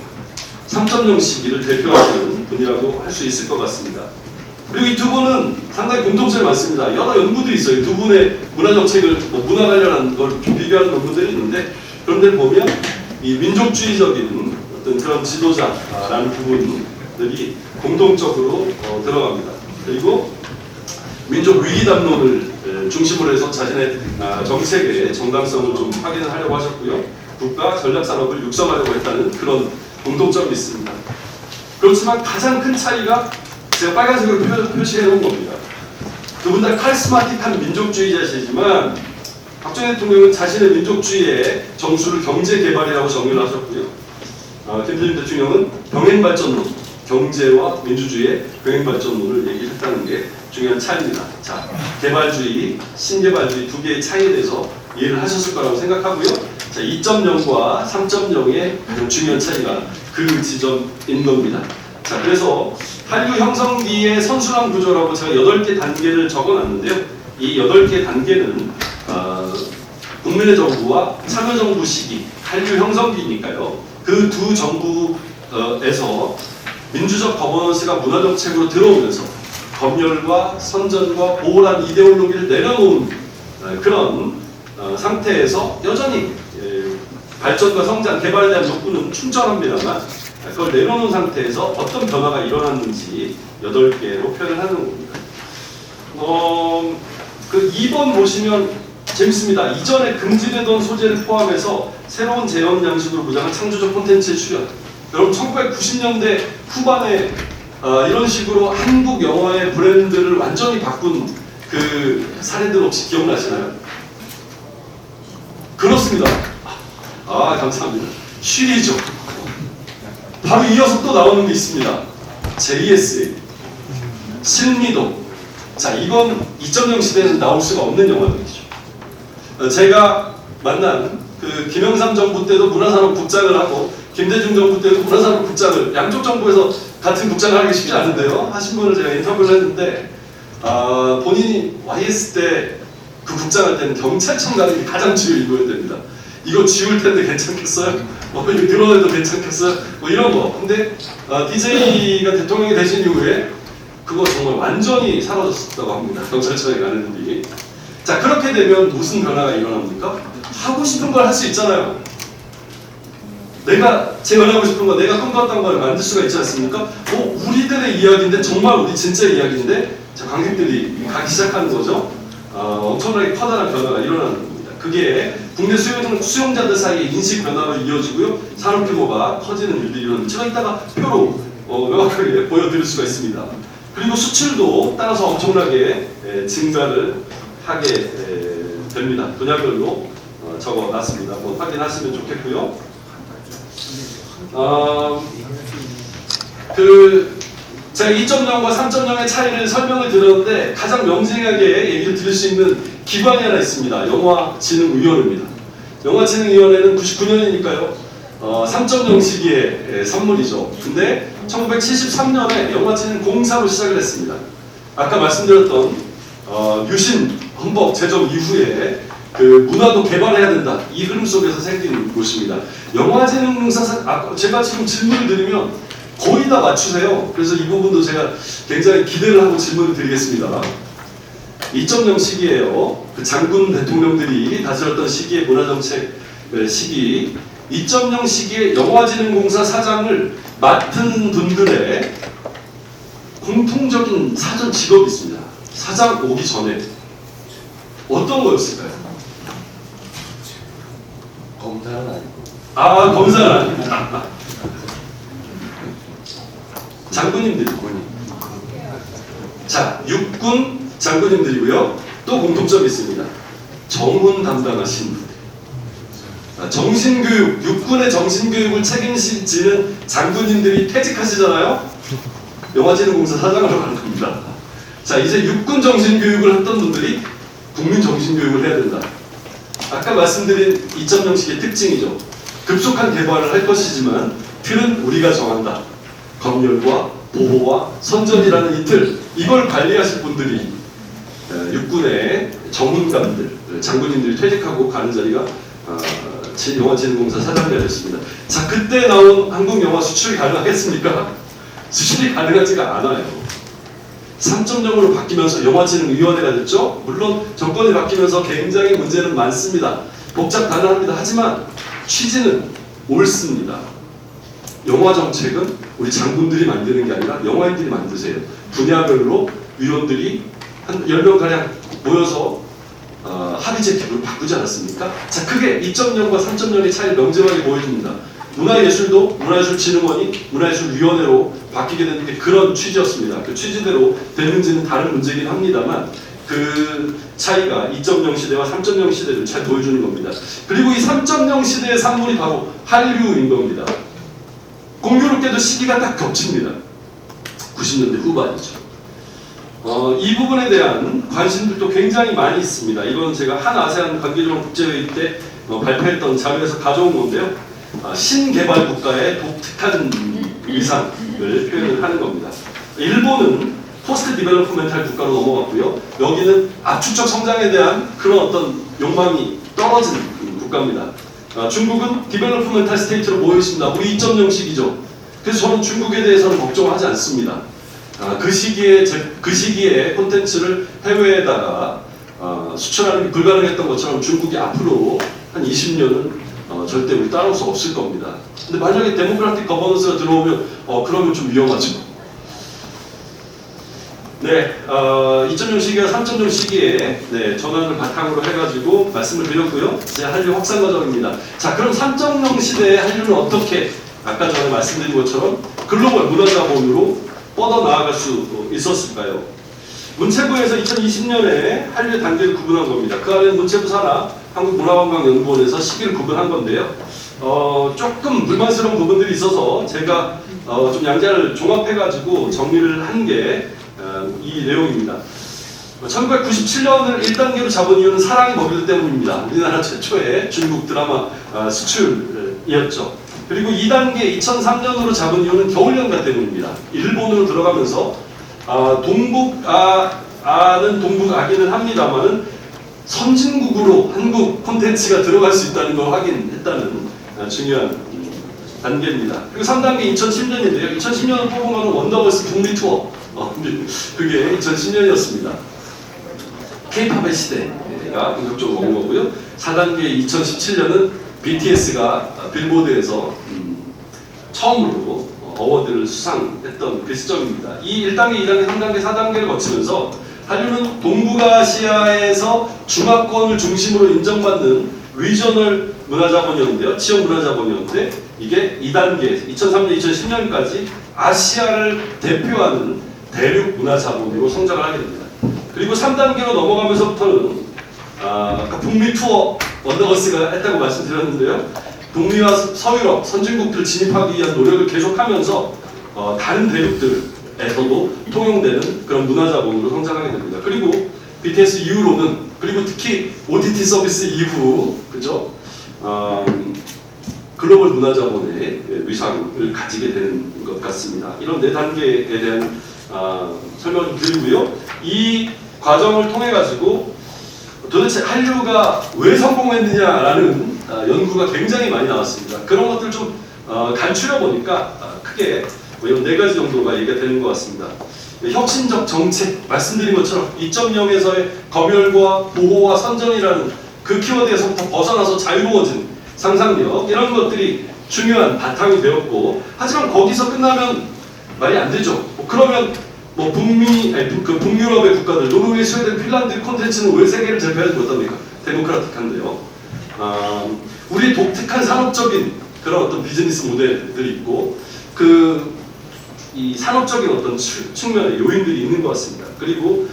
3.0 시기를 대표하시는 분이라고 할 수 있을 것 같습니다. 그리고 이 두 분은 상당히 공통점이 많습니다. 여러 연구들이 있어요. 두 분의 문화정책을, 문화 관련한 걸 비교하는 연구들이 있는데, 그런 데를 보면 이 민족주의적인 어떤 그런 지도자라는 부분들이 공통적으로 들어갑니다. 그리고 민족 위기 담론을 중심으로 해서 자신의 정책의 정당성을 좀 확인을 하려고 하셨고요. 국가 전략 산업을 육성하려고 했다는 그런 공통점이 있습니다. 그렇지만 가장 큰 차이가 제가 빨간색으로 표시해 놓은 겁니다. 두 분 다 카리스마틱한 민족주의자시지만 박정희 대통령은 자신의 민족주의의 정수를 경제개발이라고 정의를 하셨고요. 김대중 대통령은 병행발전론, 경제와 민주주의의 병행발전론을 얘기했다는 게 중요한 차이입니다. 자, 개발주의, 신개발주의 두 개의 차이에 대해서 이해를 하셨을 거라고 생각하고요. 자, 2.0과 3.0의 가장 중요한 차이가 그 지점인 겁니다. 자, 그래서 한류 형성기의 선순환 구조라고 제가 8개 단계를 적어놨는데요. 이 8개 단계는 박근혜 정부와 참여정부 시기, 한류 형성기니까요. 그 두 정부에서 민주적 거버넌스가 문화정책으로 들어오면서 검열과 선전과 보호란 이데올로기를 내려놓은 그런 상태에서 여전히 발전과 성장, 개발에 대한 욕구는 충전합니다만 그걸 내려놓은 상태에서 어떤 변화가 일어났는지 8개로 표현을 하는 겁니다. 그 2번 보시면 재밌습니다. 이전에 금지되던 소재를 포함해서 새로운 재현 양식으로 무장한 창조적 콘텐츠의 출현. 여러분 1990년대 후반에 이런 식으로 한국 영화의 브랜드를 완전히 바꾼 그 사례들 혹시 기억나시나요? 그렇습니다. 감사합니다. 쉬리죠. 바로 이어서 또 나오는 게 있습니다. JSA, 신미도. 자, 이건 2.0 시대에는 나올 수가 없는 영화들이죠. 제가 만난 그 김영삼 정부 때도 문화산업국장을 하고 김대중 정부 때도 문화산업국장을 양쪽 정부에서 같은 국장을 하기 쉽지 않은데요. 하신 분을 제가 인터뷰를 했는데 본인이 YS 때 그 국장할 때는 경찰청 가는 게 가장 주요 이거였답니다. 이거 지울 텐데 괜찮겠어요? 이거 늘어내도 괜찮겠어요? 이런 거. 근데 DJ가 대통령이 되신 이후에 그거 정말 완전히 사라졌다고 합니다. 경찰청에 가는 일이. 자, 그렇게 되면 무슨 변화가 일어납니까? 하고 싶은 걸 할 수 있잖아요. 내가 재현하고 싶은 거, 내가 꿈꿨던 걸 만들 수가 있지 않습니까? 우리들의 이야기인데, 정말 우리 진짜 이야기인데, 자, 관객들이 가기 시작하는 거죠. 엄청나게 커다란 변화가 일어나는 겁니다. 그게 국내 수용자들 사이의 인식 변화로 이어지고요. 산업 규모가 커지는 일들이 일어납니다. 제가 이따가 표로 명확하게 보여드릴 수가 있습니다. 그리고 수출도 따라서 엄청나게 증가를 하게 됩니다. 분야별로 적어놨습니다. 한번 확인하시면 좋겠고요. 제가 2.0과 3.0의 차이를 설명을 드렸는데 가장 명징하게 얘기를 드릴 수 있는 기관이 하나 있습니다. 영화진흥위원회입니다. 영화진흥위원회는 99년이니까요. 3.0 시기의 선물이죠. 근데 1973년에 영화진흥공사로 시작을 했습니다. 아까 말씀드렸던 유신 헌법 제정 이후에 그 문화도 개발해야 된다. 이 흐름 속에서 생긴 곳입니다. 영화진흥공사 제가 지금 질문을 드리면 거의 다 맞추세요. 그래서 이 부분도 제가 굉장히 기대를 하고 질문을 드리겠습니다. 2.0 시기예요. 그 장군 대통령들이 다스렸던 시기의 문화정책 시기. 2.0 시기에 영화진흥공사 사장을 맡은 분들의 공통적인 사전 직업이 있습니다. 사장 오기 전에 어떤 거였을까요? 검사는 아니고. 검사는 아닙니다. 장군님들. 자, 육군 장군님들이고요. 또 공통점이 있습니다. 정문 담당하신 분들. 정신교육, 육군의 정신교육을 책임지는 장군님들이 퇴직하시잖아요. 영화진흥공사 사장으로 가는 겁니다. 자, 이제 육군 정신교육을 했던 분들이 국민 정신교육을 해야 된다. 아까 말씀드린 2.0식의 특징이죠. 급속한 개발을 할 것이지만 틀은 우리가 정한다. 검열과 보호와 선전이라는 이 틀, 이걸 관리하실 분들이 육군의 전문가들, 장군님들이 퇴직하고 가는 자리가 영화진흥공사 사장이 됐습니다. 자, 그때 나온 한국 영화 수출이 가능하겠습니까? 수출이 가능하지가 않아요. 3.0으로 바뀌면서 영화진흥위원회가 됐죠. 물론 정권이 바뀌면서 굉장히 문제는 많습니다. 복잡다단합니다. 하지만 취지는 옳습니다. 영화 정책은 우리 장군들이 만드는 게 아니라 영화인들이 만드세요. 분야별로 위원들이 한 10명가량 모여서 합의제 기구를 바꾸지 않았습니까? 자, 그게 2.0과 3.0의 차이를 명징하게 보여줍니다. 문화예술도 문화예술진흥원이 문화예술위원회로 바뀌게 되는 게 그런 취지였습니다. 그 취지대로 됐는지는 다른 문제이긴 합니다만 그 차이가 2.0 시대와 3.0 시대를 잘 보여주는 겁니다. 그리고 이 3.0 시대의 산물이 바로 한류인 겁니다. 공교롭게도 시기가 딱 겹칩니다. 90년대 후반이죠. 이 부분에 대한 관심들도 굉장히 많이 있습니다. 이건 제가 한 아세안 관계조정 국제회의 때 발표했던 자료에서 가져온 건데요. 신개발 국가의 독특한 위상을 표현을 하는 겁니다. 일본은 포스트 디벨롭먼탈 국가로 넘어갔고요. 여기는 압축적 성장에 대한 그런 어떤 욕망이 떨어진 국가입니다. 중국은 디벨로프먼탈 스테이트로 모여 있습니다. 우리 2.0 시기죠. 그래서 저는 중국에 대해서는 걱정하지 않습니다. 그 시기에 콘텐츠를 해외에다가 수출하는 게 불가능했던 것처럼 중국이 앞으로 한 20년은 절대 우리 따라올 수 없을 겁니다. 근데 만약에 데모크라틱 거버넌스가 들어오면 그러면 좀 위험하죠. 네, 2.0 시기와 3.0 시기에 전환을 바탕으로 해가지고 말씀을 드렸고요. 제 한류 확산 과정입니다. 자, 그럼 3.0 시대의 한류는 어떻게 아까 전에 말씀드린 것처럼 글로벌 문화자본으로 뻗어나아갈 수 있었을까요? 문체부에서 2020년에 한류 단계를 구분한 겁니다. 그 안에는 문체부 산하 한국문화관광연구원에서 시기를 구분한 건데요. 조금 불만스러운 부분들이 있어서 제가 좀 양자를 종합해가지고 정리를 한 게 이 내용입니다. 1997년을 1단계로 잡은 이유는 사랑의 먹이들 때문입니다. 우리나라 최초의 중국 드라마 수출이었죠. 그리고 2단계 2003년으로 잡은 이유는 겨울연가 때문입니다. 일본으로 들어가면서 동북아는 동북아기는 합니다만은 선진국으로 한국 콘텐츠가 들어갈 수 있다는 걸 확인했다는 중요한 단계입니다. 그리고 3단계 2010년인데요. 2010년을 뽑은 거는 원더걸스 북미 투어. 그게 2010년이었습니다. K-팝의 시대가 본격적으로 온 거고요. 4단계 2017년은 BTS가 빌보드에서 처음으로 어워드를 수상했던 그 시점입니다. 이 1단계, 2단계, 3단계, 4단계를 거치면서 한류는 동북아시아에서 중화권을 중심으로 인정받는 리저널 문화자본이었는데요. 지역 문화자본이었는데 이게 2단계, 2003년, 2010년까지 아시아를 대표하는 대륙 문화자본으로 성장을 하게 됩니다. 그리고 3단계로 넘어가면서부터는 아까 북미 투어 원더걸스가 했다고 말씀드렸는데요. 북미와 서유럽 선진국들을 진입하기 위한 노력을 계속하면서 다른 대륙들에서도 통용되는 그런 문화자본으로 성장하게 됩니다. 그리고 BTS 이후로는 그리고 특히 OTT 서비스 이후 그죠? 글로벌 문화자본의 위상을 가지게 되는 것 같습니다. 이런 네 단계에 대한 설명을 좀 드리고요. 이 과정을 통해 가지고 도대체 한류가 왜 성공했느냐라는 연구가 굉장히 많이 나왔습니다. 그런 것들 좀 간추려 보니까 크게 이런 네 가지 정도가 얘기가 되는 것 같습니다. 혁신적 정책, 말씀드린 것처럼 2.0에서의 검열과 보호와 선전이라는 그 키워드에서부터 벗어나서 자유로워진 상상력, 이런 것들이 중요한 바탕이 되었고, 하지만 거기서 끝나면 말이 안 되죠. 그러면 북유럽의 국가들, 노르웨이, 스웨덴, 핀란드 콘텐츠는 왜 세계를 제패하지 못합니까? 데모크라틱한데요. 우리 독특한 산업적인 그런 어떤 비즈니스 모델들이 있고, 이 산업적인 어떤 측면의 요인들이 있는 것 같습니다. 그리고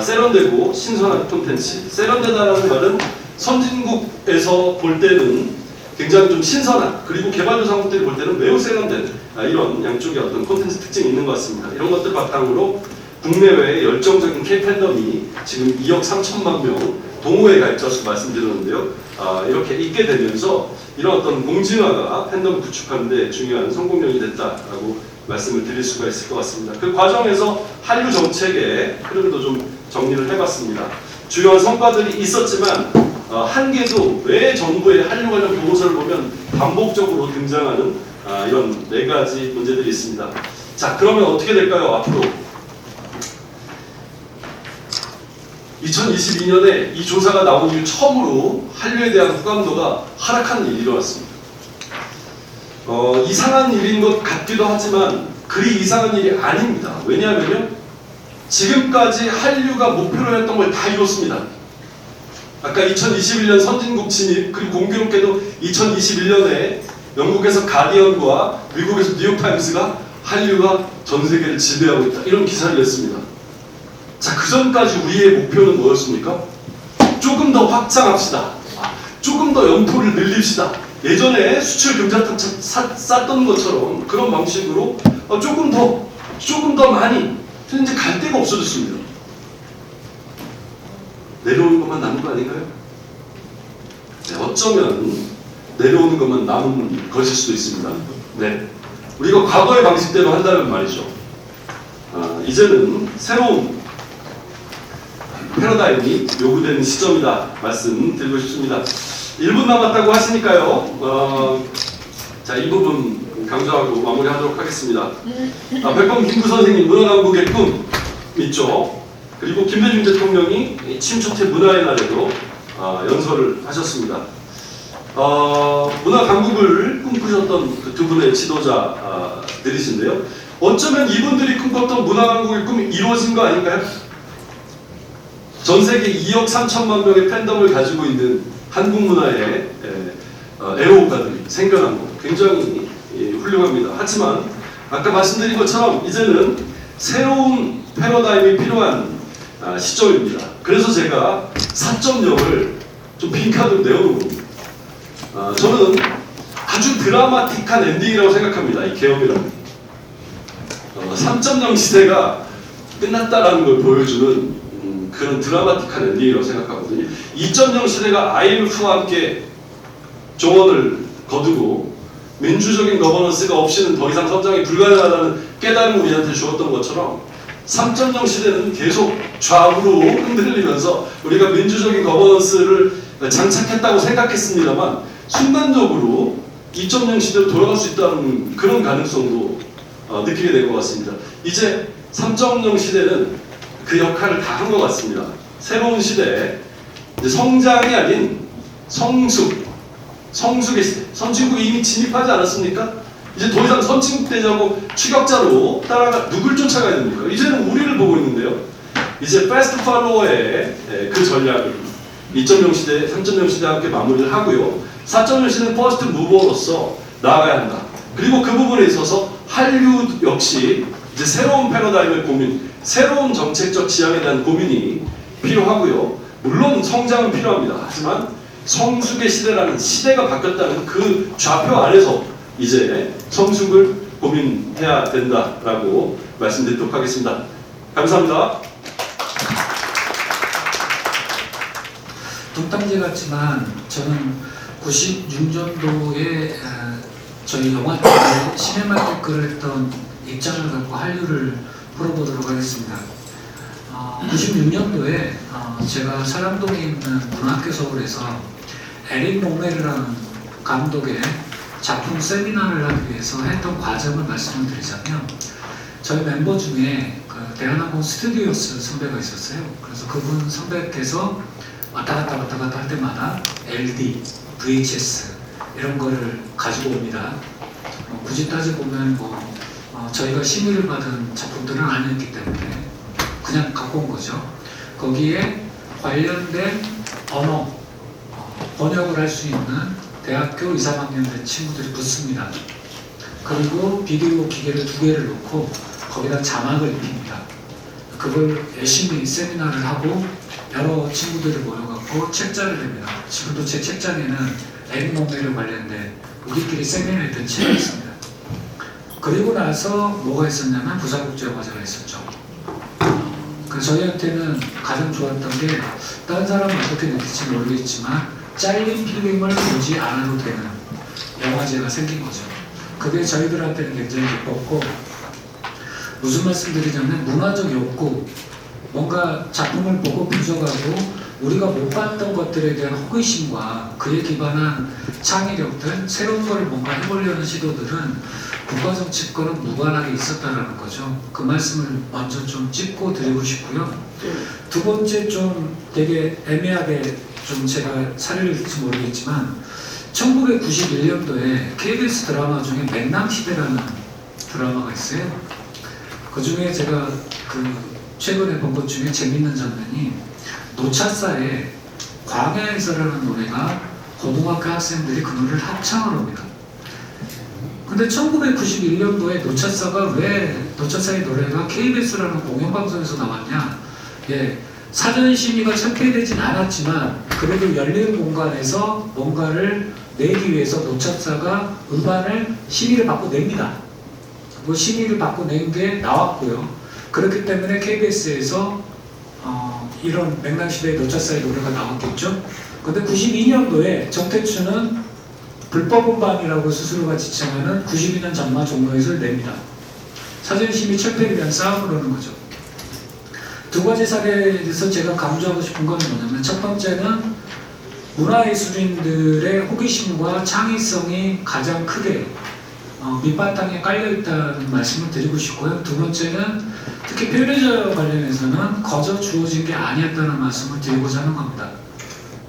세련되고 신선한 콘텐츠. 세련되다라는 말은 선진국에서 볼 때는 굉장히 좀 신선한, 그리고 개발도상국들이 볼 때는 매우 세련된 이런 양쪽의 어떤 콘텐츠 특징이 있는 것 같습니다. 이런 것들 바탕으로 국내외의 열정적인 K-팬덤이 지금 2억 3천만 명 동호회 가입자 수 말씀드렸는데요. 이렇게 있게 되면서 이런 어떤 공진화가 팬덤을 구축하는 데 중요한 성공력이 됐다라고 말씀을 드릴 수가 있을 것 같습니다. 그 과정에서 한류 정책의 흐름도 좀 정리를 해봤습니다. 주요한 성과들이 있었지만 한계도 왜 정부의 한류 관련 보고서를 보면 반복적으로 등장하는 이런 네 가지 문제들이 있습니다. 자, 그러면 어떻게 될까요? 앞으로 2022년에 이 조사가 나온 이후 처음으로 한류에 대한 호감도가 하락하는 일이 일어났습니다. 이상한 일인 것 같기도 하지만 그리 이상한 일이 아닙니다. 왜냐하면요, 지금까지 한류가 목표로 했던 걸 다 이뤘습니다. 아까 2021년 선진국 진입, 그리고 공교롭게도 2021년에 영국에서 가디언과 미국에서 뉴욕타임스가 한류가 전 세계를 지배하고 있다, 이런 기사를 냈습니다. 자, 그 전까지 우리의 목표는 뭐였습니까? 조금 더 확장합시다. 조금 더 영토를 늘립시다. 예전에 수출 금자탑 쌌던 것처럼 그런 방식으로 조금 더 많이. 이제 갈 데가 없어졌습니다. 내려오는 것만 남은 거 아닌가요? 네, 어쩌면 내려오는 것만 남은 것일 수도 있습니다. 네, 우리가 과거의 방식대로 한다면 말이죠. 이제는 새로운 패러다임이 요구되는 시점이다 말씀드리고 싶습니다. 1분 남았다고 하시니까요. 자, 이 부분 강조하고 마무리하도록 하겠습니다. 백범 김구 선생님 문화강국의 꿈 있죠. 그리고 김대중 대통령이 침투태 문화의 날에도 연설을 하셨습니다. 문화강국을 꿈꾸셨던 그 두 분의 지도자들이신데요. 어쩌면 이분들이 꿈꿨던 문화강국의 꿈이 이루어진 거 아닌가요? 전 세계 2억 3천만 명의 팬덤을 가지고 있는 한국 문화의 애호가들이 생겨난 것 굉장히 훌륭합니다. 하지만 아까 말씀드린 것처럼 이제는 새로운 패러다임이 필요한 시점입니다. 그래서 제가 4.0을 좀 빈칸으로 내어놓은 겁니다. 저는 아주 드라마틱한 엔딩이라고 생각합니다. 이 계엄이라는 게. 3.0 시대가 끝났다라는 걸 보여주는 그런 드라마틱한 엔딩이라고 생각하거든요. 2.0 시대가 IMF와 함께 조언을 거두고 민주적인 거버넌스가 없이는 더 이상 성장이 불가능하다는 깨달음을 우리한테 주었던 것처럼 3.0 시대는 계속 좌우로 흔들리면서 우리가 민주적인 거버넌스를 장착했다고 생각했습니다만 순간적으로 2.0 시대로 돌아갈 수 있다는 그런 가능성도 느끼게 된 것 같습니다. 이제 3.0 시대는 그 역할을 다 한 것 같습니다. 새로운 시대에 이제 성장이 아닌 성숙의 시대. 선진국이 이미 진입하지 않았습니까? 이제 더 이상 선진국 되자고 추격자로 누굴 쫓아가야 됩니까? 이제는 우리를 보고 있는데요. 이제 패스트 팔로워의 그 전략을 2.0 시대, 3.0 시대와 함께 마무리를 하고요. 4.0 시대는 퍼스트 무버로서 나아가야 한다. 그리고 그 부분에 있어서 한류 역시 이제 새로운 패러다임의 고민, 새로운 정책적 지향에 대한 고민이 필요하고요. 물론 성장은 필요합니다. 하지만 성숙의 시대라는 시대가 바뀌었다는 그 좌표 안에서 이제 성숙을 고민해야 된다라고 말씀드리도록 하겠습니다. 감사합니다. 동tam제 같지만 저는 96년도에 저희 영화 쪽에 시네마 테크를 했던 입장을 갖고 한류를 풀어보도록 하겠습니다. 96년도에 제가 사랑동에 있는 문학교 서울에서 에릭 몽메르라는 감독의 작품 세미나를 하기 위해서 했던 과정을 말씀을 드리자면 저희 멤버 중에 그 대한항공 스튜디오스 선배가 있었어요. 그래서 그분 선배께서 왔다 갔다 할 때마다 LD, VHS 이런 거를 가지고 옵니다. 굳이 따져보면 저희가 심의를 받은 작품들은 아니었기 때문에 그냥 갖고 온 거죠. 거기에 관련된 언어 번역을 할 수 있는 대학교 2, 3학년 된 친구들이 붙습니다. 그리고 비디오 기계를 2개를 놓고 거기다 자막을 입힙니다. 그걸 열심히 세미나를 하고 여러 친구들이 모여갖고 책자를 냅니다. 지금도 제 책장에는 에릭 몽메르 관련된 우리끼리 세미나 했던 책이 있습니다. 그리고 나서 뭐가 있었냐면 부사국제영화제가 있었죠. 그래서 저희한테는 가장 좋았던 게 다른 사람은 어떻게 느낄지 모르겠지만 잘린 필름을 보지 않아도 되는 영화제가 생긴 거죠. 그게 저희들한테는 굉장히 기뻤고 무슨 말씀 드리자면 문화적 욕구 뭔가 작품을 보고 분석하고 우리가 못 봤던 것들에 대한 호기심과 그에 기반한 창의력들 새로운 걸 뭔가 해보려는 시도들은 국가 정치권은 무관하게 있었다는 거죠. 그 말씀을 먼저 좀 짚고 드리고 싶고요. 두 번째 좀 되게 애매하게 좀 제가 사례를 들지 모르겠지만 1991년도에 KBS 드라마 중에 맹랑시대라는 드라마가 있어요. 그 중에 제가 최근에 본 것 중에 재밌는 장면이 노차사에 광야에서라는 노래가 고등학교 학생들이 그 노래를 합창을 합니다. 근데 1991년도에 노차사가 왜 노차사의 노래가 KBS라는 공영방송에서 나왔냐? 예, 사전 심의가 철폐되진 않았지만 그래도 열린 공간에서 뭔가를 내기 위해서 노차사가 음반을 심의를 받고 냅니다. 그 심의를 받고 낸 게 나왔고요. 그렇기 때문에 KBS에서 이런 맹랑시대의 노차사의 노래가 나왔겠죠. 근데 92년도에 정태춘은 불법 음반이라고 스스로가 지칭하는 92년 장마 종로에서 냅니다. 사전심의 철폐를 위한 싸움을 하는 거죠. 두 가지 사례에서 제가 강조하고 싶은 건 뭐냐면 첫 번째는 문화예술인들의 호기심과 창의성이 가장 크게 밑바탕에 깔려있다는 말씀을 드리고 싶고요. 두 번째는 특히 표현의저 관련해서는 거저 주어진 게 아니었다는 말씀을 드리고자 하는 겁니다.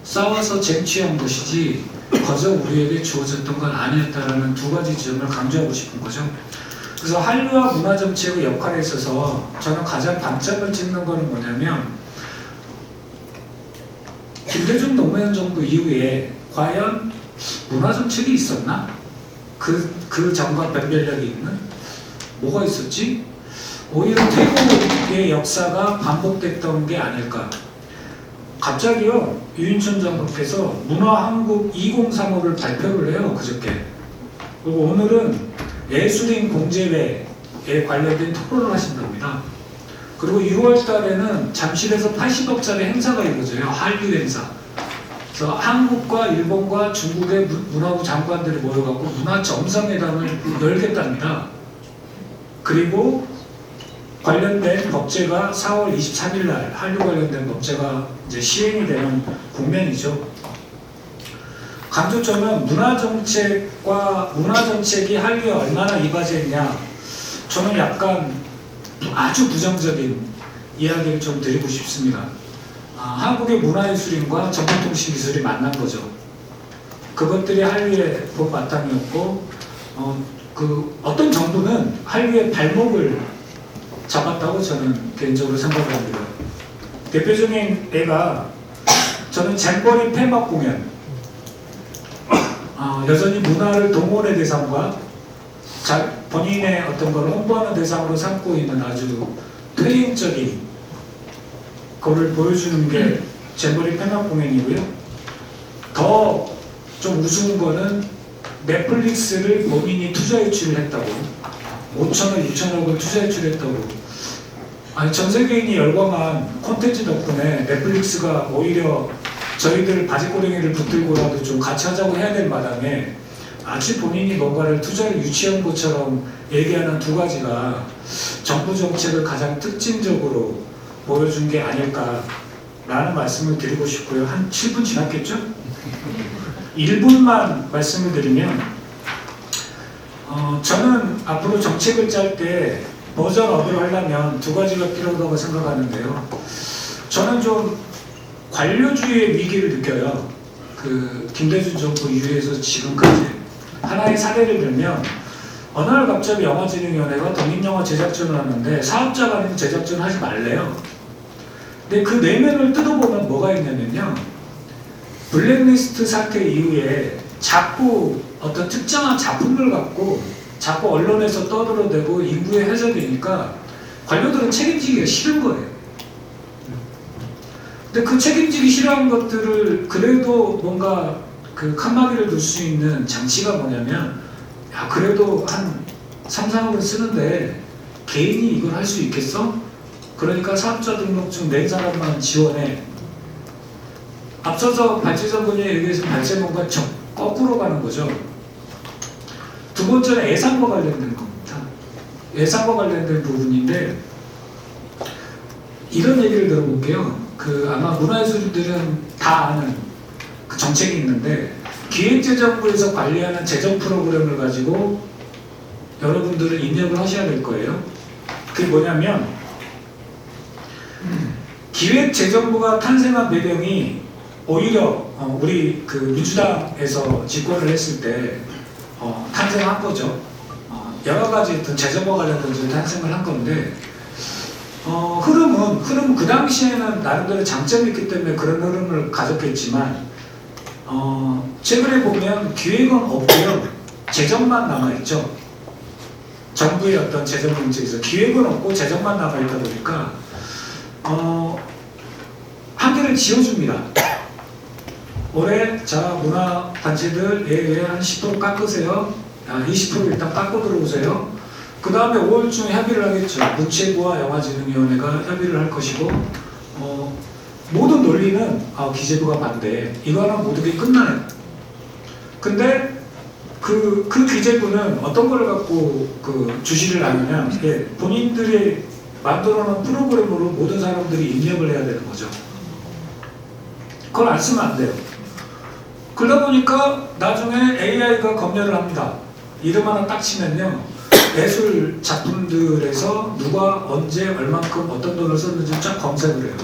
싸워서 쟁취한 것이지 거저 우리에게 주어졌던 건 아니었다라는 두 가지 점을 강조하고 싶은 거죠. 그래서 한류와 문화정책의 역할에 있어서 저는 가장 방점을 찍는 거는 뭐냐면 김대중 노무현 정부 이후에 과연 문화정책이 있었나? 그 전과 변별력이 있는? 뭐가 있었지? 오히려 퇴보의 역사가 반복됐던 게 아닐까. 갑자기요, 유인천 장관께서 문화한국 2035를 발표를 해요, 그저께. 그리고 오늘은 예술인 공제회에 관련된 토론을 하신답니다. 그리고 6월 달에는 잠실에서 80억짜리 행사가 이루어져요. 한류 행사. 그래서 한국과 일본과 중국의 문화부 장관들이 모여갖고 문화 정상회담을 열겠답니다. 그리고 관련된 법제가 4월 23일 날 한류 관련된 법제가 이제 시행이 되는 국면이죠. 강조점은 문화정책이 한류에 얼마나 이바지했냐. 저는 약간 아주 부정적인 이야기를 좀 드리고 싶습니다. 한국의 문화예술인과 정보통신기술이 만난 거죠. 그것들이 한류의 바탕이었고 어떤 정부는 한류의 발목을 잡았다고 저는 개인적으로 생각을 합니다. 대표적인 예가 저는 잼버리 폐막 공연, 여전히 문화를 동원의 대상과 본인의 어떤 걸 홍보하는 대상으로 삼고 있는 아주 퇴행적인 거를 보여주는 게 잼버리 폐막 공연이고요. 더 좀 우스운 거는 넷플릭스를 본인이 투자 유치를 했다고, 5천억, 6천억을 투자 유치를 했다고. 아니, 전 세계인이 열광한 콘텐츠 덕분에 넷플릭스가 오히려 저희들 바지꼬랭이를 붙들고라도 좀 같이 하자고 해야 될 마당에 마치 본인이 뭔가를 투자를 유치한 것처럼 얘기하는 두 가지가 정부 정책을 가장 특징적으로 보여준 게 아닐까라는 말씀을 드리고 싶고요. 한 7분 지났겠죠? 1분만 말씀을 드리면 저는 앞으로 정책을 짤 때 버전업을 하려면 두 가지가 필요하다고 생각하는데요. 저는 좀 관료주의의 위기를 느껴요. 김대중 정부 이후에서 지금까지 하나의 사례를 들면 어느 날 갑자기 영화진흥위원회가 독립영화 제작전을 하는데 사업자가 아닌 제작전을 하지 말래요. 근데 그 내면을 뜯어보면 뭐가 있냐면요, 블랙리스트 사태 이후에 자꾸 어떤 특정한 작품을 갖고 자꾸 언론에서 떠들어대고 인구에 회자되니까 관료들은 책임지기가 싫은 거예요. 근데 그 책임지기 싫어하는 것들을 그래도 뭔가 칸막이를 둘 수 있는 장치가 뭐냐면, 야, 그래도 한 3, 4억을 쓰는데 개인이 이걸 할 수 있겠어? 그러니까 사업자 등록증 낸 사람만 지원해. 앞서서 발제자분이 얘기해서 발제문과 거꾸로 가는 거죠. 두 번째는 예산과 관련된 겁니다. 예산과 관련된 부분인데 이런 얘기를 들어볼게요. 아마 문화예술인들은 다 아는 그 정책이 있는데 기획재정부에서 관리하는 재정 프로그램을 가지고 여러분들은 입력을 하셔야 될 거예요. 그게 뭐냐면 기획재정부가 탄생한 배경이 오히려 우리 민주당에서 집권을 했을 때 탄생한 거죠. 여러 가지 어떤 재정과 관련된 탄생을 한 건데 흐름은 그 당시에는 나름대로 장점이 있기 때문에 그런 흐름을 가졌겠지만 최근에 보면 기획은 없고요, 재정만 남아있죠. 정부의 어떤 재정 정책에서 기획은 없고 재정만 남아있다 보니까 한계를 지어줍니다. 올해 문화단체들 예외 한 10% 깎으세요. 20% 일단 깎고 들어오세요. 그 다음에 5월쯤에 협의를 하겠죠. 문체부와 영화진흥위원회가 협의를 할 것이고 모든 논리는 기재부가 반대. 이거 하나 모든 게 끝나요. 근데 그 기재부는 어떤 걸 갖고 주시를 하느냐, 본인들의 만들어 놓은 프로그램으로 모든 사람들이 입력을 해야 되는 거죠. 그걸 안 쓰면 안 돼요. 그러다 보니까 나중에 AI가 검열을 합니다. 이름 하나 딱 치면요, 예술 작품들에서 누가 언제 얼만큼 어떤 돈을 썼는지 쫙 검색을 해요.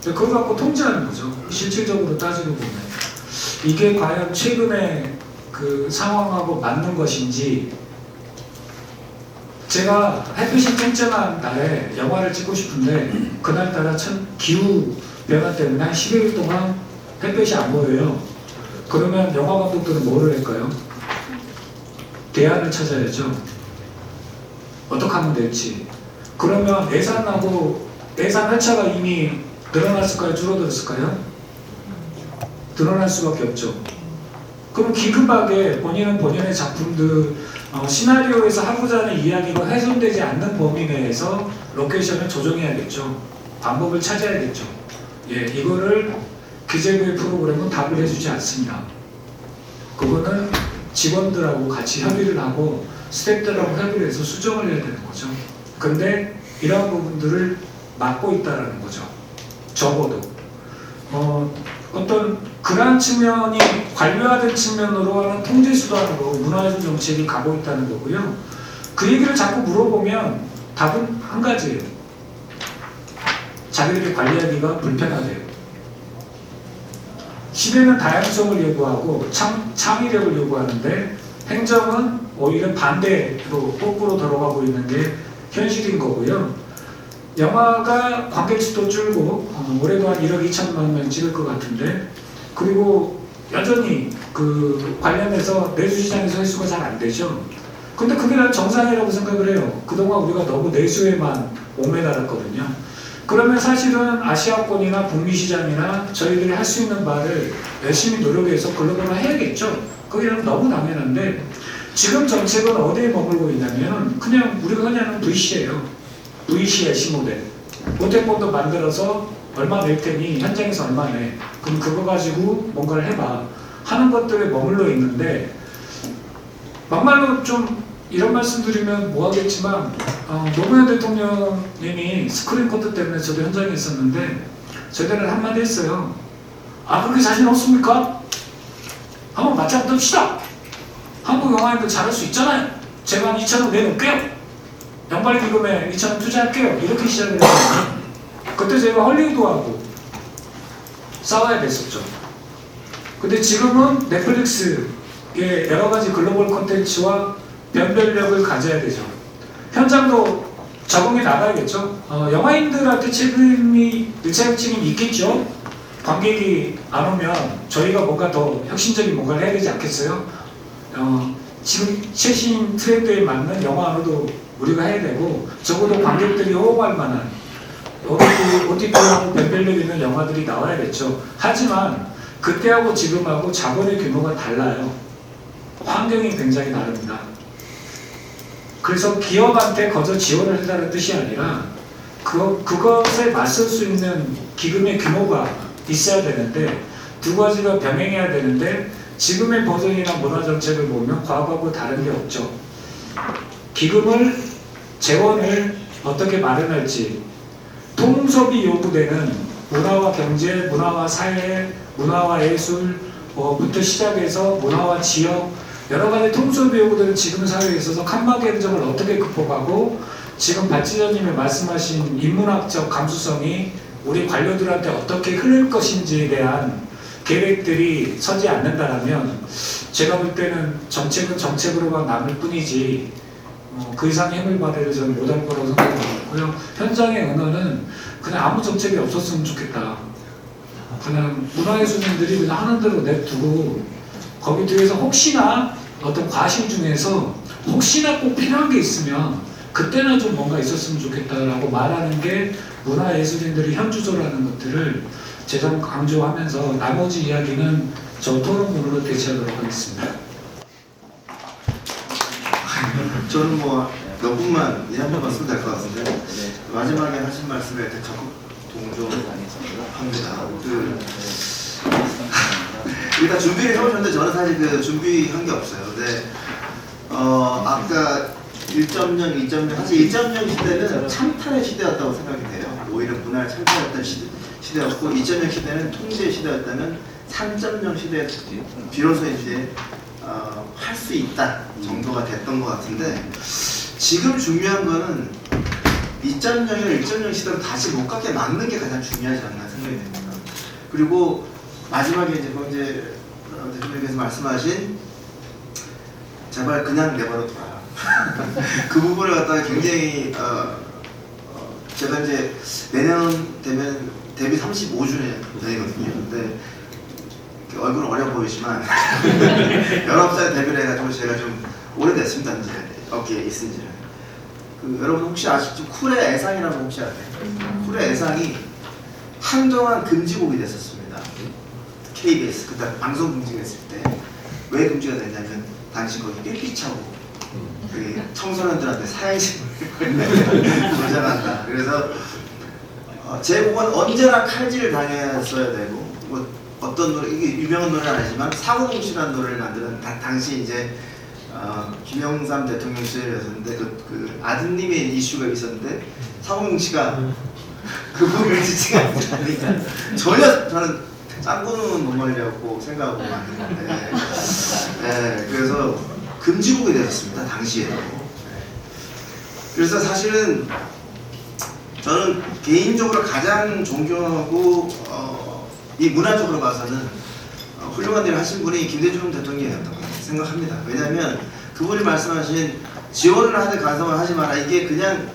그걸 갖고 통제하는 거죠. 실질적으로 따지고 보면 이게 과연 최근에 그 상황하고 맞는 것인지. 제가 햇빛이 쨍쨍한 날에 영화를 찍고 싶은데 그날따라 참 기후 변화 때문에 한 10일 동안 햇빛이 안 보여요. 그러면 영화 감독들은 뭐를 할까요? 대안을 찾아야죠. 어떻게 하면 될지. 그러면 예산 회차가 이미 늘어났을까요? 줄어들었을까요? 늘어날 수밖에 없죠. 그럼 기급하게 본인의 작품들 시나리오에서 하고자 하는 이야기가 훼손되지 않는 범위 내에서 로케이션을 조정해야겠죠. 방법을 찾아야겠죠. 예, 이거를 기재부의 프로그램은 답을 해주지 않습니다. 그거는 직원들하고 같이 협의를 하고 스태프들하고 협의를 해서 수정을 해야 되는 거죠. 근데 이러한 부분들을 막고 있다는 거죠. 적어도 어떤 그러한 측면이 관료화된 측면으로 하는 통제 수단으로 문화예술 정책이 가고 있다는 거고요. 그 얘기를 자꾸 물어보면 답은 한 가지예요. 자기들이 관리하기가 불편하대요. 시대는 다양성을 요구하고 창의력을 요구하는데 행정은 오히려 반대로 거꾸로 돌아가고 있는 게 현실인 거고요. 영화가 관객 수도 줄고 올해도 한 1억 2천만 명 찍을 것 같은데, 그리고 여전히 그 관련해서 내수시장에서 회수가 잘 안 되죠. 근데 그게 난 정상이라고 생각을 해요. 그동안 우리가 너무 내수에만 목매달았거든요. 그러면 사실은 아시아권이나 북미 시장이나 저희들이 할 수 있는 바를 열심히 노력해서 글로벌화 해야겠죠. 그게 너무 당연한데, 지금 정책은 어디에 머물고 있냐면 그냥 우리가 흔히 하는 VC예요. VC의 시모델. 모태권도 만들어서 얼마 낼 테니 현장에서 얼마 내. 그럼 그거 가지고 뭔가를 해봐. 하는 것들에 머물러 있는데, 막말로 좀 이런 말씀 드리면 뭐하겠지만 노무현 대통령님이 스크린 코드 때문에 저도 현장에 있었는데 저희들은 한마디 했어요. 아, 그렇게 자신 없습니까? 한번 맞짱뜨시다. 한국 영화인들 잘할 수 있잖아요. 제가 한 2천원 내놓을게요. 영발 기금에 2천원 투자할게요. 이렇게 시작을 했거든요. 그때 제가 헐리우드하고 싸워야 됐었죠. 근데 지금은 넷플릭스의 여러 가지 글로벌 콘텐츠와 변별력을 가져야 되죠. 현장도 적응해 나가야겠죠. 영화인들한테 책임이 있겠죠. 관객이 안 오면 저희가 뭔가 더 혁신적인 뭔가를 해야 되지 않겠어요? 지금 최신 트렌드에 맞는 영화로도 우리가 해야 되고, 적어도 관객들이 호응할 만한 OTT하고 변별력 있는 영화들이 나와야겠죠. 하지만 그때하고 지금하고 자본의 규모가 달라요. 환경이 굉장히 다릅니다. 그래서 기업한테 거저 지원을 해달라는 뜻이 아니라 그것에 맞설 수 있는 기금의 규모가 있어야 되는데, 두 가지가 병행해야 되는데, 지금의 버전이나 문화정책을 보면 과거하고 다른 게 없죠. 기금을, 재원을 어떻게 마련할지, 통섭이 요구되는 문화와 경제, 문화와 사회, 문화와 예술부터 시작해서 문화와 지역, 여러 가지 통섭이 요구되는 지금 사회에 있어서 칸막이 행정을 어떻게 극복하고, 지금 박지전님이 말씀하신 인문학적 감수성이 우리 관료들한테 어떻게 흐를 것인지에 대한 계획들이 서지 않는다면, 제가 볼 때는 정책은 정책으로만 남을 뿐이지 그 이상 힘을 발휘를 저는 못할 거라고 생각하고요. 현장의 언어는 그냥 아무 정책이 없었으면 좋겠다. 그냥 문화예술인들이 그냥 하는 대로 냅두고, 거기 뒤에서 혹시나 어떤 과실 중에서 혹시나 꼭 필요한 게 있으면 그때는 좀 뭔가 있었으면 좋겠다라고 말하는 게 문화예술인들이 현주소라는 것들을 재점 강조하면서, 나머지 이야기는 저 토론문으로 대체하도록 하겠습니다. 저는 뭐 몇 분만 한 번만 쓰면 될 것 같은데, 마지막에 하신 말씀에 적극 동조합니다. 일단 준비를 해오셨는데 저는 사실 준비한 게 없어요. 근데 아까 1.0, 2.0 사실 1.0 시대는 참탈의 시대였다고 생각이 돼요. 오히려 문화를 참탈했던 시대였고 2.0 시대는 통제의 시대였다면 3.0 시대 비로소 이제 할 수 있다 정도가 됐던 것 같은데 지금 중요한 거는 2.0이나 1.0 시대로 다시 못 가게 막는 게 가장 중요하지 않나 생각이 됩니다. 그리고 마지막에 이제 대표님께서 말씀하신 제발 그냥 내버려 둬라. 그 부분을 갖다가 굉장히 제가 이제 내년 되면 데뷔 35주년이거든요. 근데 얼굴은 어려 보이지만 19살 데뷔를 해가지고 제가 좀 오래됐습니다. 이제 어깨에 있은 지는. 여러분 혹시 아시죠? 쿨의 애상이라고 혹시 아세요? 쿨의 애상이 한동안 금지곡이 됐었습니다. KBS 그때 방송 금지가 됐을 때 왜 금지가 됐냐면 당시 거기 삐삐차고 청소년들한테 사행심을 조장한다. 그래서 제 곡은 언제나 칼질을 당했어야 되고 뭐 어떤 노래 이게 유명한 노래는 아니지만 사고뭉치라는 노래를 만드는 당시 이제 김영삼 대통령 시절이었는데 그 아드님의 이슈가 있었는데 사고뭉치가 그 부분을 지칭하지 않으니까 전혀 저는 짱구는 못 말려고 생각하고 만든 건데 그래서 금지곡이 되었습니다 당시에도. 그래서 사실은 저는 개인적으로 가장 존경하고 이 문화적으로 봐서는 훌륭한 일을 하신 분이 김대중 대통령이었다고 생각합니다. 왜냐하면 그분이 말씀하신 지원을 하든 간섭을 하지 마라 이게 그냥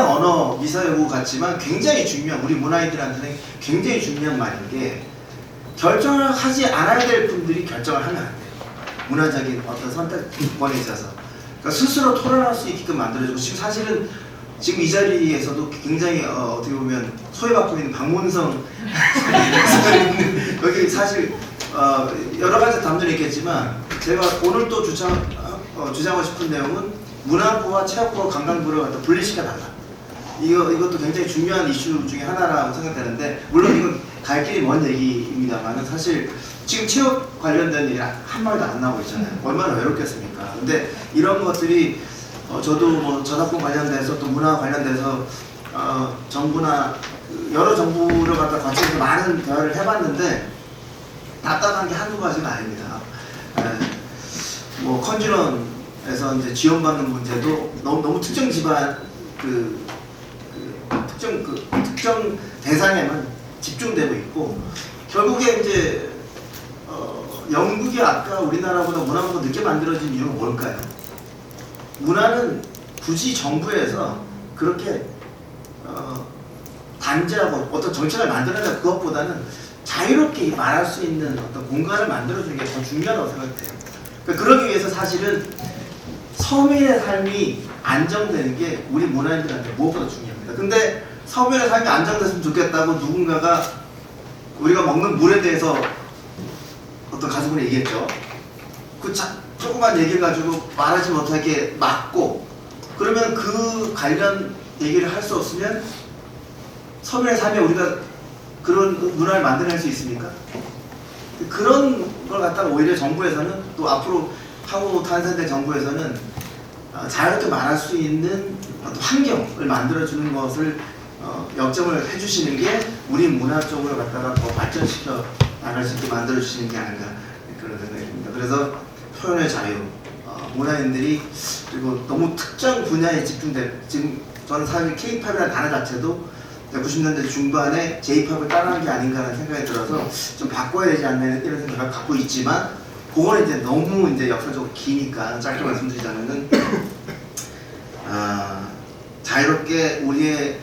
언어 미사여구 같지만 굉장히 중요한 우리 문화인들한테는 굉장히 중요한 말인 게 결정을 하지 않아야 될 분들이 결정을 하면 안 돼요. 문화적인 어떤 선택권에 있어서 그러니까 스스로 토론할 수 있게끔 만들어주고 지금 사실은 지금 이 자리에서도 굉장히 어떻게 보면 소외받고 있는 박문성 여기 사실 여러 가지 담론이 있겠지만 제가 오늘 또 주장하고 싶은 내용은 문화부와 체육부와 관광부를 갖다 분리시켜달라. 이것도 굉장히 중요한 이슈 중에 하나라고 생각되는데 물론 이건 갈 길이 먼 얘기입니다만 사실 지금 체육 관련된 얘기 한 마디도 안 나오고 있잖아요. 얼마나 외롭겠습니까? 근데 이런 것들이 저도 뭐 저작권 관련돼서 또 문화 관련돼서 정부나 여러 정부를 갖다 거쳐서 많은 대화를 해봤는데 답답한 게 한두 가지가 아닙니다. 뭐 컨지런에서 이제 지원받는 문제도 너무 특정 집안 특정 대상에만 집중되고 있고 결국에 이제 영국이 아까 우리나라보다 문화가 늦게 만들어진 이유는 뭘까요? 문화는 굳이 정부에서 그렇게 단죄하고 어떤 정책을 만들어낸다 그것보다는 자유롭게 말할 수 있는 어떤 공간을 만들어주는 게 더 중요하다고 생각돼요. 그러니까 그러기 위해서 사실은 서민의 삶이 안정되는 게 우리 문화인들한테 무엇보다 중요합니다. 근데 서민의 삶이 안정됐으면 좋겠다고 누군가가 우리가 먹는 물에 대해서 어떤 가수분이 얘기했죠. 조그만 얘기 가지고 말하지 못하게 막고 그러면 그 관련 얘기를 할 수 없으면 서민의 삶에 우리가 그런 문화를 만들어낼 수 있습니까? 그런 걸 갖다가 오히려 정부에서는 또 앞으로 향후 탄생될 정부에서는 자유롭게 말할 수 있는 어떤 환경을 만들어주는 것을 역점을 해주시는 게 우리 문화 쪽으로 갖다가 더 발전시켜 나갈 수 있게 만들어주시는 게 아닌가 그런 생각이 듭니다. 그래서 표현의 자유, 문화인들이 그리고 너무 특정 분야에 지금 저는 사실 K-팝이라는 단어 자체도 90년대 중반에 J-팝을 따라한 게 아닌가라는 생각이 들어서 좀 바꿔야 되지 않나 이런 생각을 갖고 있지만 그거는 이제 너무 이제 역사적으로 기니까 짧게 말씀드리자면은 자유롭게 우리의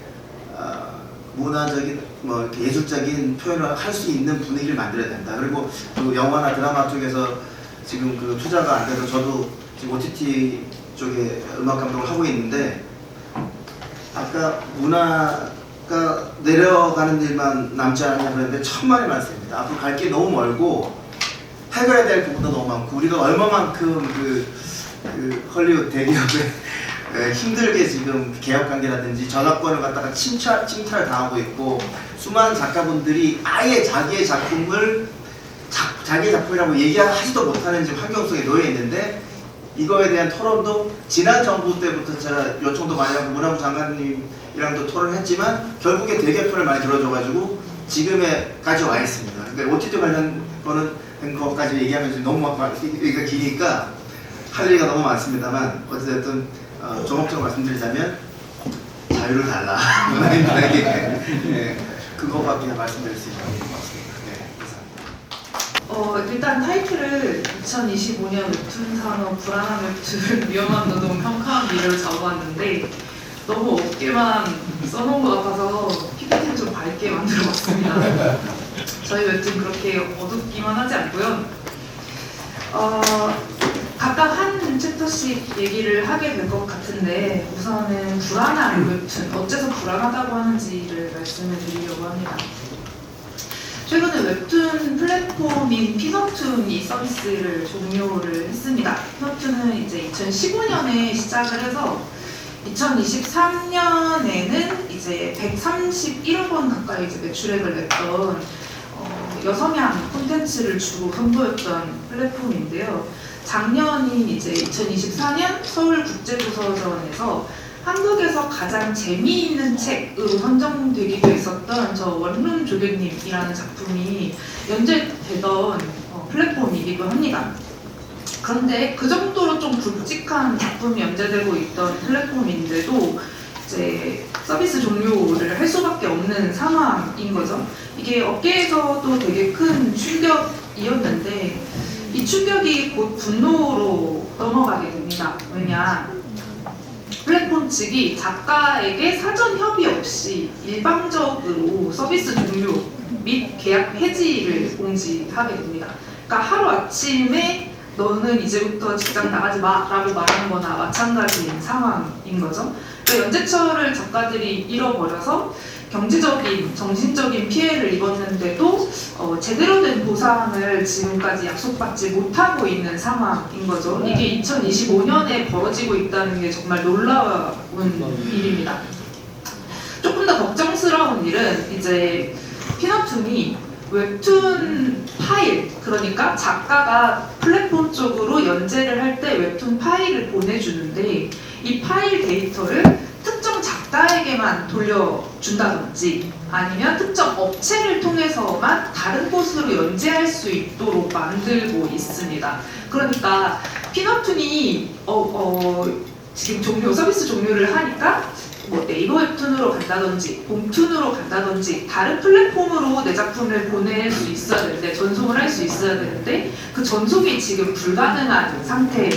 문화적인 뭐 이렇게 예술적인 표현을 할 수 있는 분위기를 만들어야 된다. 그리고 그 영화나 드라마 쪽에서 지금 그 투자가 안 돼서 저도 지금 OTT 쪽에 음악 감독을 하고 있는데 아까 문화가 내려가는 일만 남지 않았냐 그랬는데 천만의 말씀입니다. 앞으로 갈 길 너무 멀고 해결해야 될 부분도 너무 많고 우리가 얼마만큼 그 헐리우드 대기업에 힘들게 지금 개혁관계라든지 저작권을 갖다가 침탈을 당하고 있고 수많은 작가분들이 아예 자기의 작품을 자기의 작품이라고 얘기하지도 못하는 지금 환경 속에 놓여 있는데 이거에 대한 토론도 지난 정부 때부터 제가 요청도 많이 하고 문화부 장관님이랑도 토론을 했지만 결국에 대개편을 많이 들어줘가지고 지금에까지 와 있습니다. 그러니까 OTT 관련 거는 된 것까지 얘기하면 좀 너무 얘기가 기니까 할 얘기가 너무 많습니다만 어쨌든 종합적으로 말씀드리자면 자유를 달라 문화인들에게 네, 그거밖에 말씀드릴 수 있는 것 같습니다. 네, 감사합니다. 일단 타이틀을 2025년 웹툰 산업 불안한 웹툰 위험한 노동 평가한 미래로 잡아왔는데 너무 어깨만 써놓은 것 같아서 PPT를 좀 밝게 만들어봤습니다. 저희 웹툰 그렇게 어둡기만 하지 않고요. 각각 한 챕터씩 얘기를 하게 될 것 같은데 우선은 불안한 웹툰, 어째서 불안하다고 하는지를 말씀을 드리려고 합니다. 최근에 웹툰 플랫폼인 피너툰이 서비스를 종료를 했습니다. 피너툰은 이제 2015년에 시작을 해서 2023년에는 이제 131억 원 가까이 이제 매출액을 냈던 여성향 콘텐츠를 주로 선보였던 플랫폼인데요. 작년인 이제 2024년 서울국제도서전에서 한국에서 가장 재미있는 책으로 선정되기도 했었던 저 원룸 조교님이라는 작품이 연재되던 플랫폼이기도 합니다. 그런데 그 정도로 좀 굵직한 작품이 연재되고 있던 플랫폼인데도 이제 서비스 종료를 할 수밖에 없는 상황인 거죠. 이게 업계에서도 되게 큰 충격이었는데 이 충격이 곧 분노로 넘어가게 됩니다. 왜냐? 플랫폼 측이 작가에게 사전 협의 없이 일방적으로 서비스 종료 및 계약 해지를 공지하게 됩니다. 그러니까 하루아침에 너는 이제부터 직장 나가지 마 라고 말하는 거나 마찬가지인 상황인 거죠. 그러니까 연재처를 작가들이 잃어버려서 경제적인, 정신적인 피해를 입었는데도 제대로 된 보상을 지금까지 약속받지 못하고 있는 상황인 거죠. 이게 2025년에 벌어지고 있다는 게 정말 놀라운 일입니다. 조금 더 걱정스러운 일은 이제 피너툰이 웹툰 파일, 그러니까 작가가 플랫폼 쪽으로 연재를 할 때 웹툰 파일을 보내주는데 이 파일 데이터를 특정 작가에게만 돌려준다든지 아니면 특정 업체를 통해서만 다른 곳으로 연재할 수 있도록 만들고 있습니다. 그러니까 피너툰이 지금 서비스 종료를 하니까 뭐 네이버 웹툰으로 간다든지 봄툰으로 간다든지 다른 플랫폼으로 내 작품을 보낼 수 있어야 되는데 전송을 할 수 있어야 되는데 그 전송이 지금 불가능한 상태에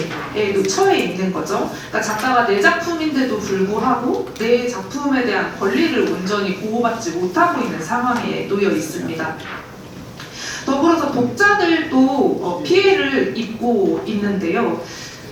처해 있는 거죠. 그러니까 작가가 내 작품인데도 불구하고 내 작품에 대한 권리를 온전히 보호받지 못하고 있는 상황에 놓여 있습니다. 더불어서 독자들도 피해를 입고 있는데요.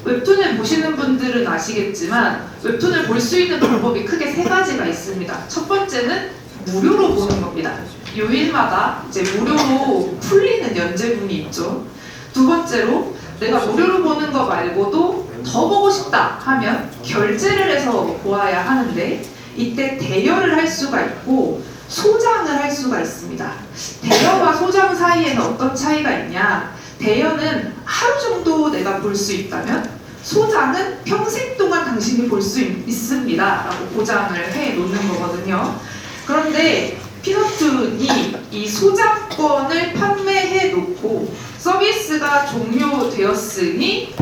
웹툰을 보시는 분들은 아시겠지만 웹툰을 볼 수 있는 방법이 크게 세 가지가 있습니다. 첫 번째는 무료로 보는 겁니다. 요일마다 이제 무료로 풀리는 연재분이 있죠. 두 번째로 내가 무료로 보는 거 말고도 더 보고 싶다 하면 결제를 해서 보아야 하는데 이때 대여를 할 수가 있고 소장을 할 수가 있습니다. 대여와 소장 사이에는 어떤 차이가 있냐? 대여는 하루 정도 내가 볼 수 있다면 소장은 평생 동안 당신이 볼 수 있습니다 라고 보장을 해 놓는 거거든요. 그런데 피너툰이 이 소장권을 판매해 놓고 서비스가 종료되었으니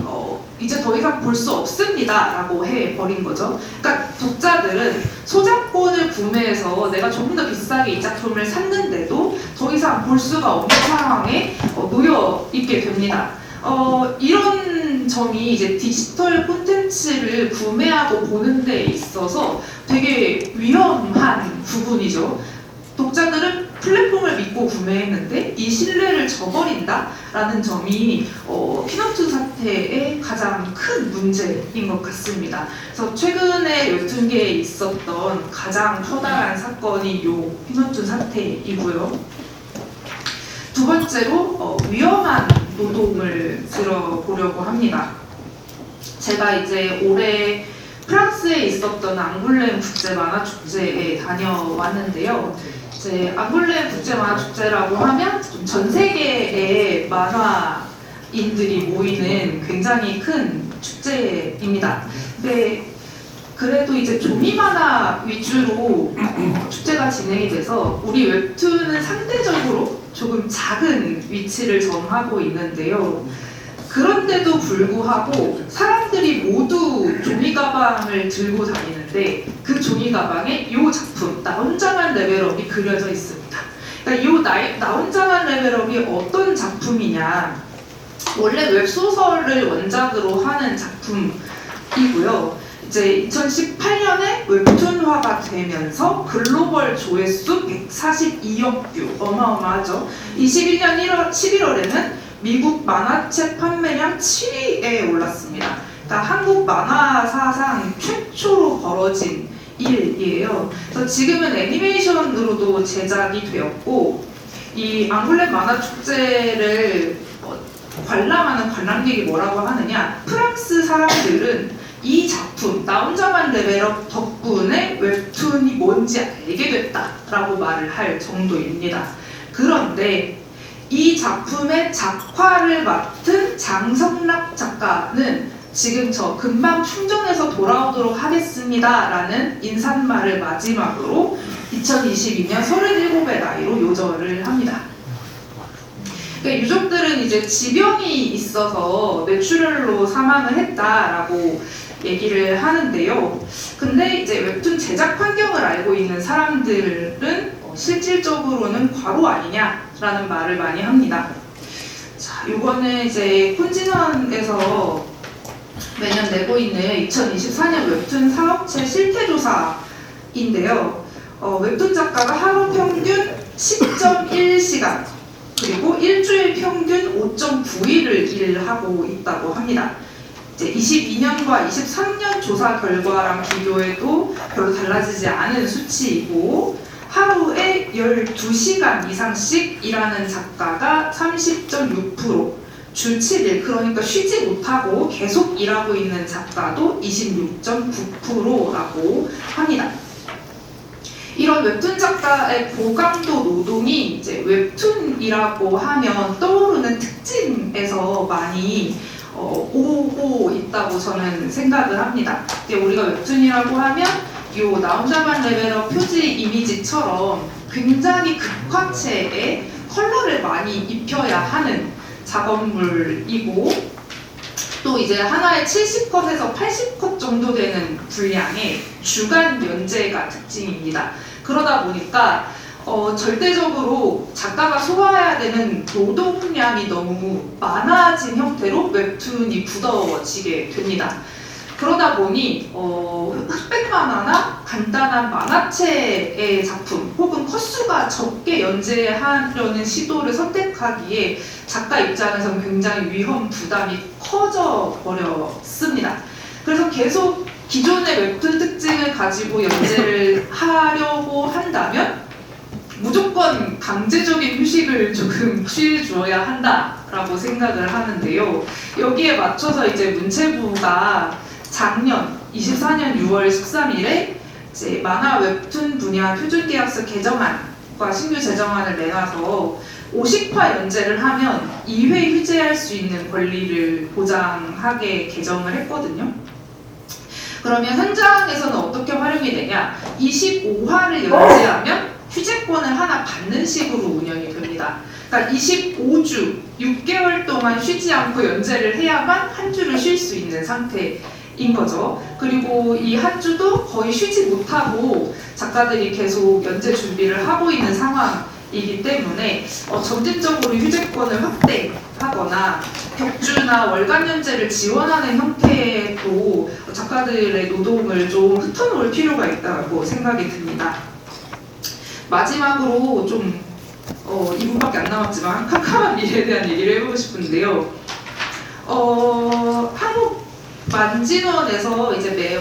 이제 더 이상 볼 수 없습니다 라고 해버린 거죠. 그러니까 독자들은 소장권을 구매해서 내가 조금 더 비싸게 이 작품을 샀는데도 더 이상 볼 수가 없는 상황에 놓여 있게 됩니다. 이런 점이 이제 디지털 콘텐츠를 구매하고 보는 데 있어서 되게 위험한 부분이죠. 독자들은 플랫폼을 믿고 구매했는데 이 신뢰를 저버린다라는 점이 피너툰 사태의 가장 큰 문제인 것 같습니다. 그래서 최근에 웹툰계에 있었던 가장 커다란 사건이 요 피너툰 사태이고요. 두 번째로 위험한 노동을 들어보려고 합니다. 제가 이제 올해 프랑스에 있었던 앙굴렘 국제만화축제에 다녀왔는데요. 이제 앙굴렘 국제만화축제라고 하면 전 세계의 만화인들이 모이는 굉장히 큰 축제입니다. 네, 그래도 이제 종이 만화 위주로 축제가 진행이 돼서 우리 웹툰은 상대적으로 조금 작은 위치를 점하고 있는데요. 그런데도 불구하고 사람들이 모두 종이 가방을 들고 다니는데 그 종이 가방에 이 작품 나 혼자만 레벨업이 그려져 있습니다. 그러니까 이 나 혼자만 레벨업이 어떤 작품이냐? 원래 웹소설을 원작으로 하는 작품이고요. 이제 2018년에 웹툰화가 되면서 글로벌 조회수 142억 뷰, 어마어마하죠. 21년 11월에는 미국 만화책 판매량 7위에 올랐습니다. 그러니까 한국 만화 사상 최초로 벌어진 일이에요. 그래서 지금은 애니메이션으로도 제작이 되었고 이 앙골렘 만화 축제를 관람하는 관람객이 뭐라고 하느냐? 프랑스 사람들은 이 작품 나 혼자만 레벨업 덕분에 웹툰이 뭔지 알게 됐다라고 말을 할 정도입니다. 그런데 이 작품의 작화를 맡은 장성락 작가는 지금 저 금방 충전해서 돌아오도록 하겠습니다 라는 인사말을 마지막으로 2022년 37의 나이로 요절을 합니다. 그러니까 유족들은 이제 지병이 있어서 뇌출혈로 사망을 했다라고 얘기를 하는데요. 근데 이제 웹툰 제작 환경을 알고 있는 사람들은 실질적으로는 과로 아니냐라는 말을 많이 합니다. 자, 이거는 이제 콘진원에서 매년 내고 있는 2024년 웹툰 사업체 실태조사인데요. 웹툰 작가가 하루 평균 10.1시간 그리고 일주일 평균 5.9일을 일하고 있다고 합니다. 이제 22년과 23년 조사 결과랑 비교해도 별로 달라지지 않은 수치이고 하루에 12시간 이상씩 일하는 작가가 30.6%, 주 7일, 그러니까 쉬지 못하고 계속 일하고 있는 작가도 26.9%라고 합니다. 이런 웹툰 작가의 고강도 노동이 이제 웹툰이라고 하면 떠오르는 특징에서 많이 오고 있다고 저는 생각을 합니다. 우리가 웹툰이라고 하면 요 나 혼자만 레벨업 표지 이미지처럼 굉장히 극화체에 컬러를 많이 입혀야 하는 작업물이고 또 이제 하나에 70컷에서 80컷 정도 되는 분량의 주간 연재가 특징입니다. 그러다 보니까 절대적으로 작가가 소화해야 되는 노동량이 너무 많아진 형태로 웹툰이 굳어지게 됩니다. 그러다 보니 흑백 만화나 간단한 만화체의 작품 혹은 컷수가 적게 연재하려는 시도를 선택하기에 작가 입장에서는 굉장히 위험 부담이 커져 버렸습니다. 그래서 계속 기존의 웹툰 특징을 가지고 연재를 하려고 한다면 무조건 강제적인 휴식을 조금 취해주어야 한다라고 생각을 하는데요. 여기에 맞춰서 이제 문체부가 작년 24년 6월 13일에 이제 만화 웹툰 분야 표준계약서 개정안과 신규 제정안을 내놔서 50화 연재를 하면 2회 휴재할 수 있는 권리를 보장하게 개정을 했거든요. 그러면 현장에서는 어떻게 활용이 되냐? 25화를 연재하면 휴재권을 하나 받는 식으로 운영이 됩니다. 그러니까 25주, 6개월 동안 쉬지 않고 연재를 해야만 한 주를 쉴 수 있는 상태인 거죠. 그리고 이 한 주도 거의 쉬지 못하고 작가들이 계속 연재 준비를 하고 있는 상황이기 때문에 점진적으로 휴재권을 확대하거나 격주나 월간 연재를 지원하는 형태도 작가들의 노동을 좀 흩어놓을 필요가 있다고 생각이 듭니다. 마지막으로 좀 2분밖에 안 남았지만 캄캄한 미래에 대한 얘기를 해보고 싶은데요. 한국 만진원에서 이제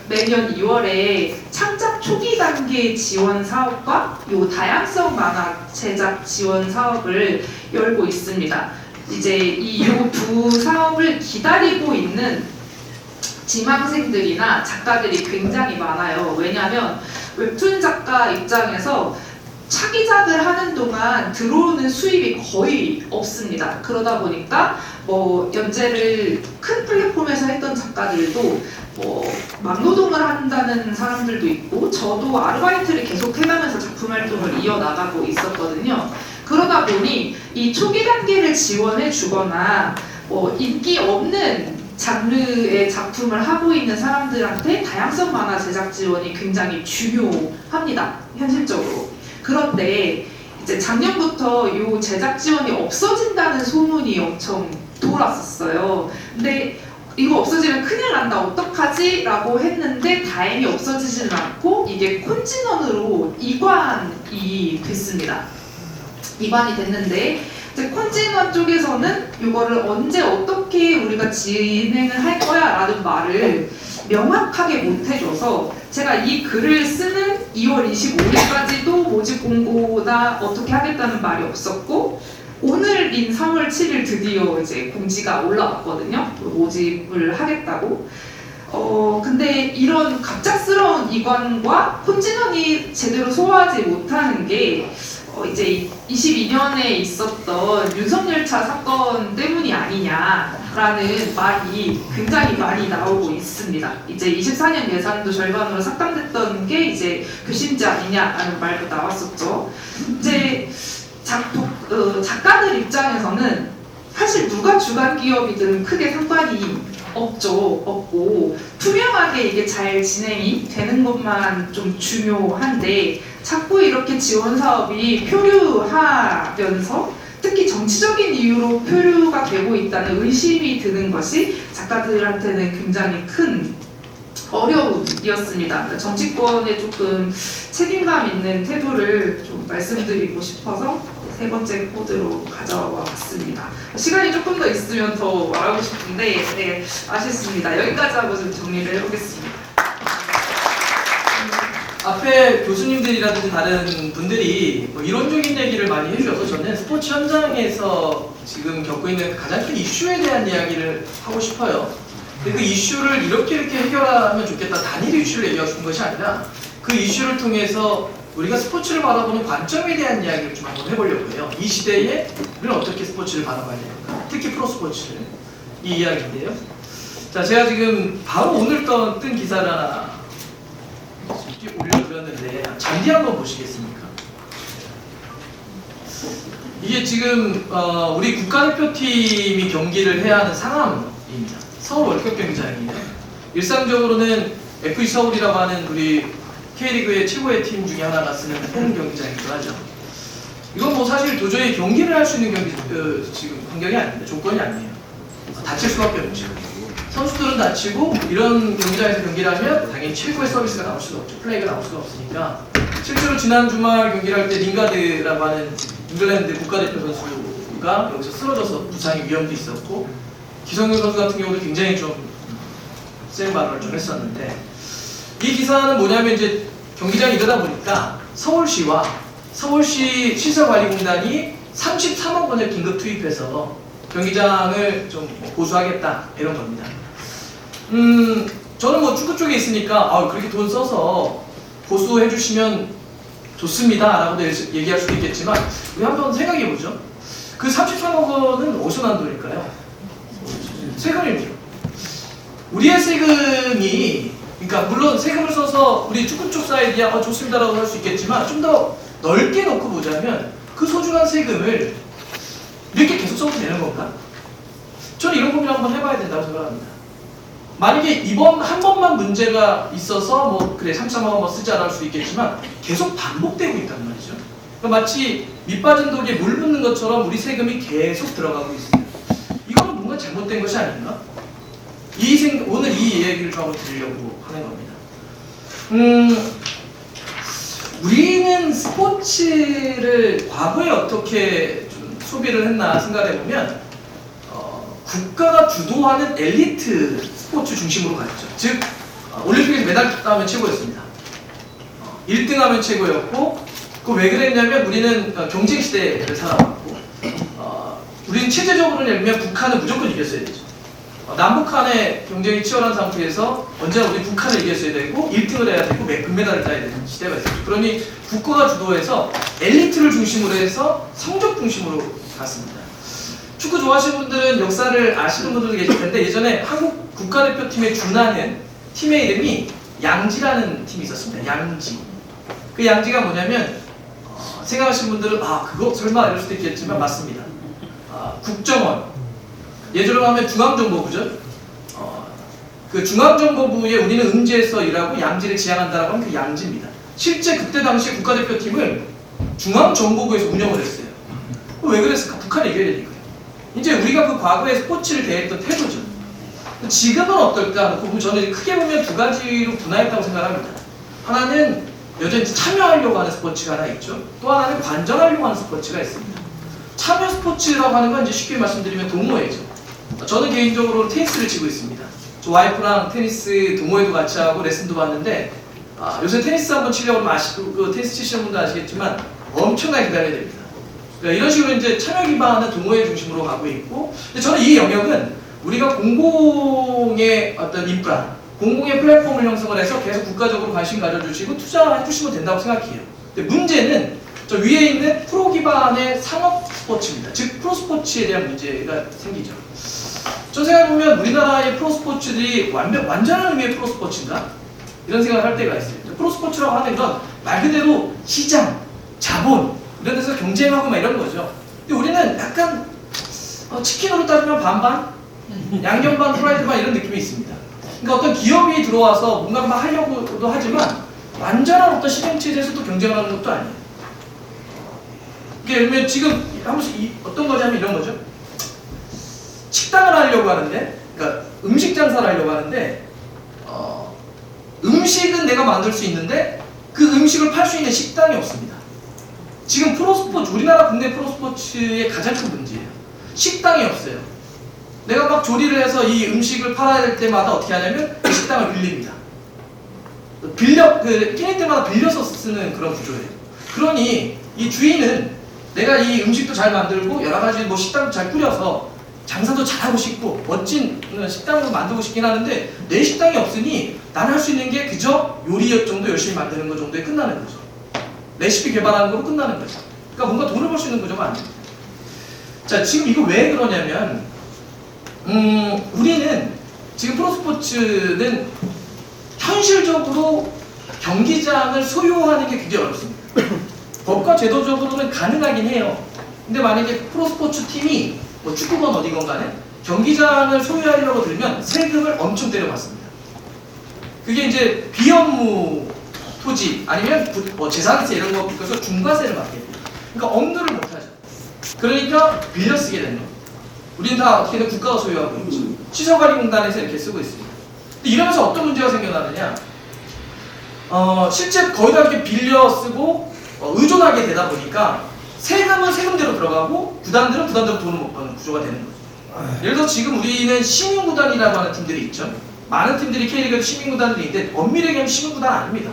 매년 2월에 창작 초기 단계 지원 사업과 요 다양성 만화 제작 지원 사업을 열고 있습니다. 이제 이 두 사업을 기다리고 있는 지망생들이나 작가들이 굉장히 많아요. 왜냐하면 웹툰 작가 입장에서 차기작을 하는 동안 들어오는 수입이 거의 없습니다. 그러다 보니까 뭐 연재를 큰 플랫폼에서 했던 작가들도 뭐 막노동을 한다는 사람들도 있고, 저도 아르바이트를 계속 해가면서 작품 활동을 이어나가고 있었거든요. 그러다 보니 이 초기 단계를 지원해 주거나 뭐 인기 없는 장르의 작품을 하고 있는 사람들한테 다양성 만화 제작 지원이 굉장히 중요합니다. 현실적으로. 그런데 이제 작년부터 이 제작 지원이 없어진다는 소문이 엄청 돌았었어요. 근데 이거 없어지면 큰일 난다, 어떡하지? 라고 했는데 다행히 없어지지는 않고 이게 콘진원으로 이관이 됐습니다. 이관이 됐는데 이제 콘진원 쪽에서는 이거를 언제 어떻게 우리가 진행을 할 거야 라는 말을 명확하게 못 해줘서 제가 이 글을 쓰는 2월 25일까지도 모집 공고나 어떻게 하겠다는 말이 없었고, 오늘인 3월 7일 드디어 이제 공지가 올라왔거든요. 모집을 하겠다고. 근데 이런 갑작스러운 이관과 콘진원이 제대로 소화하지 못하는 게 이제 22년에 있었던 윤석열차 사건 때문이 아니냐라는 말이 굉장히 많이 나오고 있습니다. 이제 24년 예산도 절반으로 삭감됐던 게 이제 괘씸죄 아니냐라는 말도 나왔었죠. 이제 작가들 입장에서는 사실 누가 주간 기업이든 크게 상관이 없고 투명하게 이게 잘 진행이 되는 것만 좀 중요한데, 자꾸 이렇게 지원 사업이 표류하면서 특히 정치적인 이유로 표류가 되고 있다는 의심이 드는 것이 작가들한테는 굉장히 큰 어려움이었습니다. 정치권에 조금 책임감 있는 태도를 좀 말씀드리고 싶어서 세 번째 코드로 가져와 봤습니다. 시간이 조금 더 있으면 더 말하고 싶은데 네, 아쉽습니다. 여기까지 하고 좀 정리를 해보겠습니다. 앞에 교수님들이라든지 다른 분들이 뭐 이론적인 얘기를 많이 해주셔서 저는 스포츠 현장에서 지금 겪고 있는 가장 큰 이슈에 대한 이야기를 하고 싶어요. 근데 그 이슈를 이렇게 해결하면 좋겠다, 단일 이슈를 얘기하고 싶은 것이 아니라 그 이슈를 통해서 우리가 스포츠를 바라보는 관점에 대한 이야기를 좀 한번 해보려고 해요. 이 시대에 우리는 어떻게 스포츠를 바라봐야 되는가, 특히 프로스포츠를, 이 이야기인데요. 자, 제가 지금 바로 오늘 뜬 기사를 하나 올려드렸는데 잔디 한번 보시겠습니까? 이게 지금 우리 국가대표팀이 경기를 해야 하는 상암입니다. 서울 월드컵 경기장이에요. 일상적으로는 FC 서울이라고 하는 우리 K리그의 최고의 팀 중에 하나가 쓰는 홈 경기장이기도 하죠. 이건 뭐 사실 도저히 경기를 할 수 있는 지금 환경이 아닙니다. 조건이 아니에요. 다칠 수밖에 없죠. 선수들은 다치고 이런 경기장에서 경기를 하면 당연히 최고의 서비스가 나올 수가 없죠. 플레이가 나올 수가 없으니까. 실제로 지난 주말 경기를 할 때 링가드라고 하는 잉글랜드 국가대표 선수가 여기서 쓰러져서 부상의 위험도 있었고, 기성용 선수 같은 경우도 굉장히 좀 센 발언을 좀 했었는데, 이 기사는 뭐냐면 이제 경기장이 이러다 보니까 서울시와 서울시 시설관리공단이 33억 원을 긴급 투입해서 경기장을 좀 보수하겠다 이런 겁니다. 저는 뭐 축구 쪽에 있으니까 그렇게 돈 써서 보수해 주시면 좋습니다 라고도 얘기할 수도 있겠지만, 우리 한번 생각해 보죠. 그 33억 원은 어디서 난 돈일까요? 세금입니다. 우리의 세금이, 그러니까 물론 세금을 써서 우리 축구 쪽 사이드야 좋습니다라고 할 수 있겠지만, 좀 더 넓게 놓고 보자면 그 소중한 세금을 이렇게 계속 써도 되는 건가? 저는 이런 고민을 한번 해봐야 된다고 생각합니다. 만약에 이번 한 번만 문제가 있어서 뭐 그래 33억 원 쓰자라고 할 수도 있겠지만 계속 반복되고 있단 말이죠. 그러니까 마치 밑 빠진 독에 물 붓는 것처럼 우리 세금이 계속 들어가고 있어요. 이거는 뭔가 잘못된 것이 아닌가? 오늘 이 얘기를 좀 한번 드리려고 하는 겁니다. 우리는 스포츠를 과거에 어떻게 좀 소비를 했나 생각해 보면 국가가 주도하는 엘리트 스포츠 중심으로 갔죠. 즉 올림픽에서 메달 따면 최고였습니다. 1등하면 최고였고, 그 왜 그랬냐면 우리는 경쟁 시대를 살아왔고, 우리는 체제적으로는 예를 들면 북한을 무조건 이겼어야 되죠. 남북한의 경쟁이 치열한 상태에서 언제나 우리 북한을 이겼어야 되고 1등을 해야 되고 금메달을 따야 되는 시대가 있었죠. 그러니 국가가 주도해서 엘리트를 중심으로 해서 성적 중심으로 갔습니다. 축구 좋아하시는 분들은 역사를 아시는 분들도 계실 텐데 예전에 한국 국가대표팀에 준하는 팀의 이름이 양지라는 팀이 있었습니다. 양지. 그 양지가 뭐냐면 생각하시는 분들은 그거 설마 이럴 수도 있겠지만 맞습니다. 국정원. 예전으로 하면 중앙정보부죠. 그 중앙정보부에 우리는 음지에서 일하고 양지를 지향한다라고 하면 그 양지입니다. 실제 그때 당시 국가대표팀을 중앙정보부에서 운영을 했어요. 왜 그랬을까? 북한이 이겨야 되니까요. 이제 우리가 그 과거에 스포츠를 대했던 태도죠. 지금은 어떨까? 저는 크게 보면 두 가지로 분화했다고 생각합니다. 하나는 여전히 참여하려고 하는 스포츠가 하나 있죠. 또 하나는 관전하려고 하는 스포츠가 있습니다. 참여 스포츠라고 하는 건 이제 쉽게 말씀드리면 동호회죠. 저는 개인적으로 테니스를 치고 있습니다. 저 와이프랑 테니스 동호회도 같이 하고 레슨도 받는데 요새 테니스 한번 치려고 하면 그 테니스 치시는 분도 아시겠지만 엄청나게 기다려야 됩니다. 그러니까 이런 식으로 이제 참여 기반의 동호회 중심으로 가고 있고, 근데 저는 이 영역은 우리가 공공의 어떤 인프라, 공공의 플랫폼을 형성을 해서 계속 국가적으로 관심 가져주시고 투자해 주시면 된다고 생각해요. 근데 문제는 저 위에 있는 프로 기반의 상업 스포츠입니다. 즉 프로 스포츠에 대한 문제가 생기죠. 저 생각해보면 우리나라의 프로 스포츠들이 완전한 의미의 프로 스포츠인가? 이런 생각을 할 때가 있어요. 프로 스포츠라고 하는 건 말 그대로 시장, 자본 이런 데서 경쟁하고 막 이런 거죠. 근데 우리는 약간 치킨으로 따지면 반반? 양념 반, 프라이드 반 이런 느낌이 있습니다. 그러니까 어떤 기업이 들어와서 뭔가 막 하려고도 하지만 완전한 어떤 시장체제에서도 경쟁을 하는 것도 아니에요. 예를 들면 지금 한 번씩 어떤 거냐면 이런 거죠. 식당을 하려고 하는데, 그러니까 음식 장사를 하려고 하는데 음식은 내가 만들 수 있는데 그 음식을 팔 수 있는 식당이 없습니다. 지금 프로스포츠, 우리나라 국내 프로스포츠의 가장 큰 문제예요. 식당이 없어요. 내가 막 조리를 해서 이 음식을 팔아야 될 때마다 어떻게 하냐면 그 식당을 빌립니다. 끼니 때마다 빌려서 쓰는 그런 구조예요. 그러니 이 주인은 내가 이 음식도 잘 만들고 여러 가지 뭐 식당도 잘 꾸려서 장사도 잘하고 싶고 멋진 식당을 만들고 싶긴 하는데 내 식당이 없으니 나는 할 수 있는 게 그저 요리 정도 열심히 만드는 것 정도에 끝나는 거죠. 레시피 개발하는 거로 끝나는 거죠. 그러니까 뭔가 돈을 벌 수 있는 구조가 아닙니다. 자, 지금 이거 왜 그러냐면 우리는 지금 프로스포츠는 현실적으로 경기장을 소유하는 게 굉장히 어렵습니다. 법과 제도적으로는 가능하긴 해요. 근데 만약에 프로스포츠 팀이 뭐 축구건 어디건 간에 경기장을 소유하려고 들면 세금을 엄청 때려받습니다. 그게 이제 비업무 토지 아니면 뭐 재산세 이런 거 붙여서 중과세를 받게 돼요. 그러니까 엄두를 못하죠. 그러니까 빌려 쓰게 되는 거예요. 우리는 다 어떻게든 국가가 소유하고 있죠. 시설관리공단에서 이렇게 쓰고 있습니다. 근데 이러면서 어떤 문제가 생겨나느냐? 실제 거의 다 이렇게 빌려 쓰고 의존하게 되다 보니까 세금은 세금대로 들어가고 구단들은 구단대로 돈을 못 버는 구조가 되는 거죠. 예를 들어 지금 우리는 시민구단이라고 하는 팀들이 있죠. 많은 팀들이 K리그에도 시민구단들이 있는데 엄밀하게 하면 시민구단 아닙니다.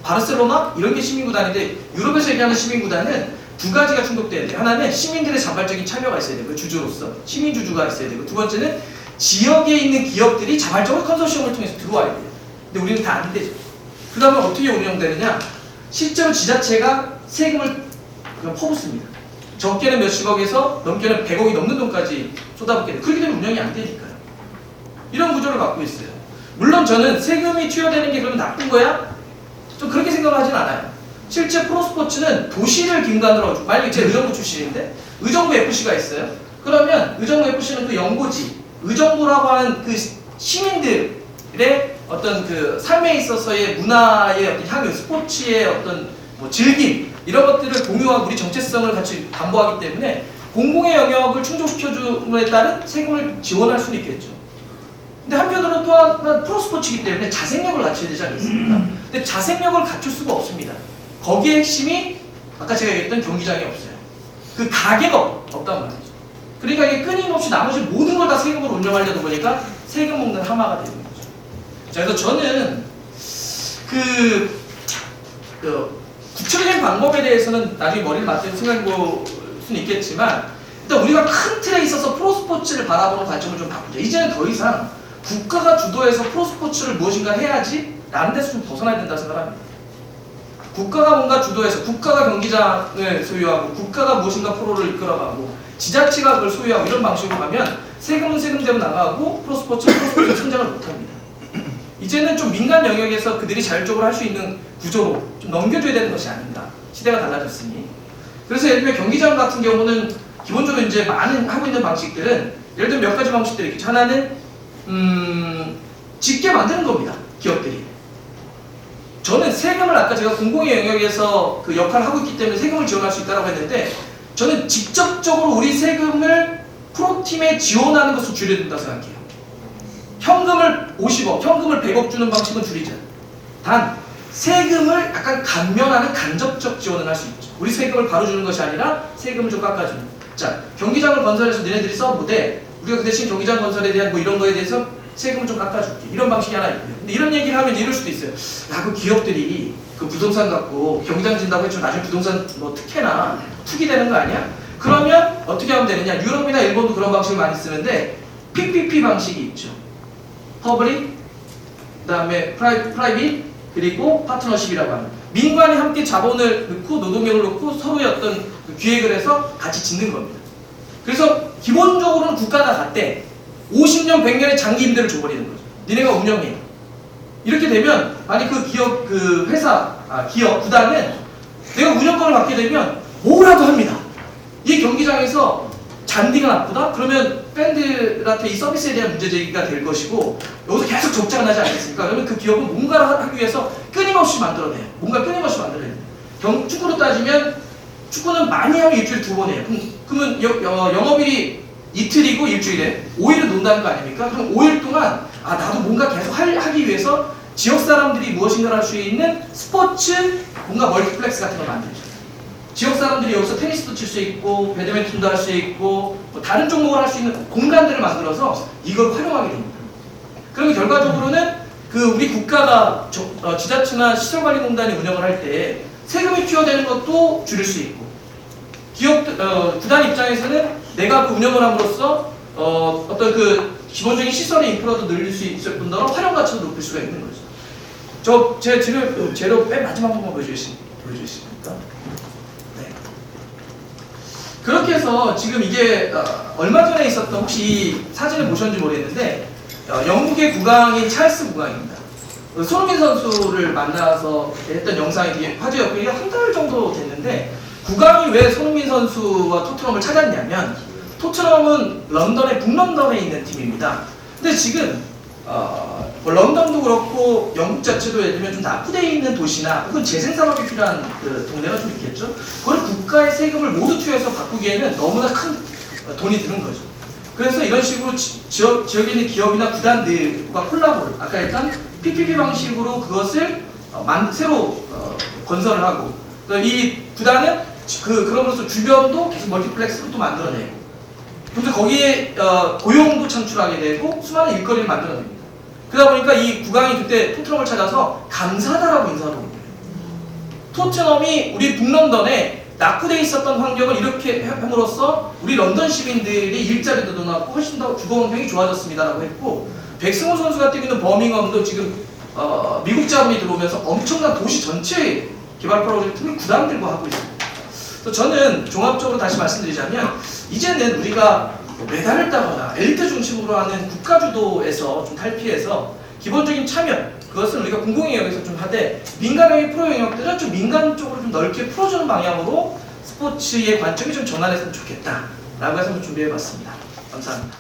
바르셀로나 이런 게 시민구단인데 유럽에서 얘기하는 시민구단은 두 가지가 충족돼야 돼요. 하나는 시민들의 자발적인 참여가 있어야 되고 주주로서 시민주주가 있어야 되고 두 번째는 지역에 있는 기업들이 자발적으로 컨소시엄을 통해서 들어와야 돼요. 근데 우리는 다 안 되죠. 그러면 어떻게 운영되느냐? 실제로 지자체가 세금을 그냥 퍼붓습니다. 적게는 몇십억에서 넘게는 100억이 넘는 돈까지 쏟아붓게 돼요. 그렇게 되면 운영이 안 되니까요. 이런 구조를 갖고 있어요. 물론 저는 세금이 투여되는 게 그러면 나쁜 거야? 좀 그렇게 생각을 하진 않아요. 실제 프로스포츠는 도시를 기반으로, 만약에 제가 의정부 출신인데 의정부 FC가 있어요. 그러면 의정부 FC는 그 연고지, 의정부라고 하는 그 시민들의 어떤 그 삶에 있어서의 문화의 어떤 향유, 스포츠의 어떤 뭐 즐김 이런 것들을 공유하고 우리 정체성을 같이 담보하기 때문에 공공의 영역을 충족시켜줌에 따른 세금을 지원할 수는 있겠죠. 근데 한편으로는 또 하나 프로스포츠이기 때문에 자생력을 갖춰야 되지 않겠습니까? 근데 자생력을 갖출 수가 없습니다. 거기에 핵심이 아까 제가 얘기했던 경기장이 없어요. 그 가게가 없단 말이죠. 그러니까 이게 끊임없이 나머지 모든 걸 다 세금으로 운영하려다 보니까 세금 먹는 하마가 되는 거죠. 자, 그래서 저는 그 구체적인 방법에 대해서는 나중에 머리를 맞대고 생각해볼 수는 있겠지만 일단 우리가 큰 틀에 있어서 프로스포츠를 바라보는 관점을 좀 바꾸자. 이제는 더 이상 국가가 주도해서 프로스포츠를 무엇인가 해야지 라는 데서 좀 벗어나야 된다고 생각합니다. 국가가 뭔가 주도해서 국가가 경기장을 소유하고 국가가 무엇인가 프로를 이끌어가고 지자체가 그걸 소유하고 이런 방식으로 가면 세금은 세금대로 나가고 프로스포츠는 성장을 못합니다. 이제는 좀 민간 영역에서 그들이 자율적으로 할 수 있는 구조로 좀 넘겨줘야 되는 것이 아닌가. 시대가 달라졌으니. 그래서 예를 들면 경기장 같은 경우는 기본적으로 이제 많은 하고 있는 방식들은 예를 들면 몇 가지 방식들이 있겠죠. 하나는 짓게 만드는 겁니다. 기업들이. 저는 세금을 아까 제가 공공의 영역에서 그 역할을 하고 있기 때문에 세금을 지원할 수 있다고 했는데 저는 직접적으로 우리 세금을 프로팀에 지원하는 것을 줄여야 된다고 생각해요. 현금을 50억, 현금을 100억 주는 방식은 줄이자. 단 세금을 약간 감면하는 간접적 지원을 할 수 있죠. 우리 세금을 바로 주는 것이 아니라 세금을 좀 깎아주는. 자, 경기장을 건설해서 너네들이 써보되 우리가 그 대신 경기장 건설에 대한 뭐 이런 거에 대해서 세금을 좀 깎아줄게. 이런 방식이 하나 있고요. 근데 이런 얘기를 하면 이럴 수도 있어요. 야, 그 기업들이 그 부동산 갖고 경기장 진다고 했죠. 나중에 부동산 뭐 특혜나 투기되는 거 아니야? 그러면 어떻게 하면 되느냐? 유럽이나 일본도 그런 방식을 많이 쓰는데 PPP 방식이 있죠. 퍼블릭, 그다음에 프라이빗, 그리고 파트너십이라고 하는 민관이 함께 자본을 넣고 노동력을 넣고 서로의 어떤 그 기획을 해서 같이 짓는 겁니다. 그래서 기본적으로는 국가가 갔대 50년, 100년의 장기 임대를 줘버리는 거죠. 니네가 운영해. 이렇게 되면 만약 그 기업, 그 회사, 기업, 구단은 내가 운영권을 받게 되면 뭐라도 합니다. 이 경기장에서 잔디가 나쁘다? 그러면 팬들한테 이 서비스에 대한 문제 제기가 될 것이고 여기서 계속 적자가 나지 않겠습니까? 그러면 그 기업은 뭔가를 하기 위해서 끊임없이 만들어내요. 뭔가 끊임없이 만들어내요. 축구로 따지면 축구는 많이 하면 일주일에 2번 해요. 그러면 영업일이 이틀이고 일주일에 5일을 논다는 거 아닙니까? 그럼 5일 동안 나도 뭔가 계속 하기 위해서 지역 사람들이 무엇인가를 할 수 있는 스포츠 뭔가 멀티플렉스 같은 걸 만들죠. 지역 사람들이 여기서 테니스도 칠 수 있고 배드민턴도 할 수 있고 뭐 다른 종목을 할 수 있는 공간들을 만들어서 이걸 활용하게 됩니다. 그러면 결과적으로는 그 우리 국가가 지자체나 시설관리공단이 운영을 할 때 세금이 투여되는 것도 줄일 수 있고 구단 입장에서는 내가 그 운영을 함으로써 어떤 그 기본적인 시설의 인프라도 늘릴 수 있을 뿐더러 활용 가치도 높일 수가 있는 거죠. 제 지금 재료 맨 마지막 한 번만 보여주시겠습니까? 네. 그렇게 해서 지금 이게 얼마 전에 있었던 혹시 사진을 보셨는지 모르겠는데 영국의 국왕인 찰스 국왕입니다. 손흥민 선수를 만나서 했던 영상이 되게 화제였고 이게 한 달 정도 됐는데 국왕이 왜 손흥민 선수와 토트넘을 찾았냐면 토트넘은 런던의 북런던에 있는 팀입니다. 근데 지금 뭐 런던도 그렇고 영국 자체도 예를 들면 좀 납부되어 있는 도시나 혹은 재생산업이 필요한 그 동네가 좀 있겠죠. 그걸 국가의 세금을 모두 투여해서 바꾸기에는 너무나 큰 돈이 드는 거죠. 그래서 이런 식으로 지역에 있는 기업이나 구단들과 콜라보를 아까 했던 PPP 방식으로 그것을 새로 건설을 하고 이 구단은 그러면서 주변도 계속 멀티플렉스로 또 만들어내고 근데 거기에 고용도 창출하게 되고 수많은 일거리를 만들어냅니다. 그러다 보니까 이 국왕이 그때 토트넘을 찾아서 감사하다라고 인사를 온 거예요. 토트넘이 우리 북런던에 낙후되어 있었던 환경을 이렇게 함으로써 우리 런던 시민들이 일자리도 늘어났고 훨씬 더 주거 환경이 좋아졌습니다라고 했고 백승호 선수가 뛰고 있는 버밍엄도 지금 미국 자본이 들어오면서 엄청난 도시 전체 개발 프로젝트를 구단들과 하고 있습니다. 그래서 저는 종합적으로 다시 말씀드리자면 이제는 우리가 메달을 따거나 엘리트 중심으로 하는 국가 주도에서 좀 탈피해서 기본적인 참여 그것은 우리가 공공 영역에서 좀 하되 민간의 프로 영역들은 좀 민간 쪽으로 좀 넓게 풀어주는 방향으로 스포츠의 관점이 좀 전환했으면 좋겠다라고 해서 준비해봤습니다. 감사합니다.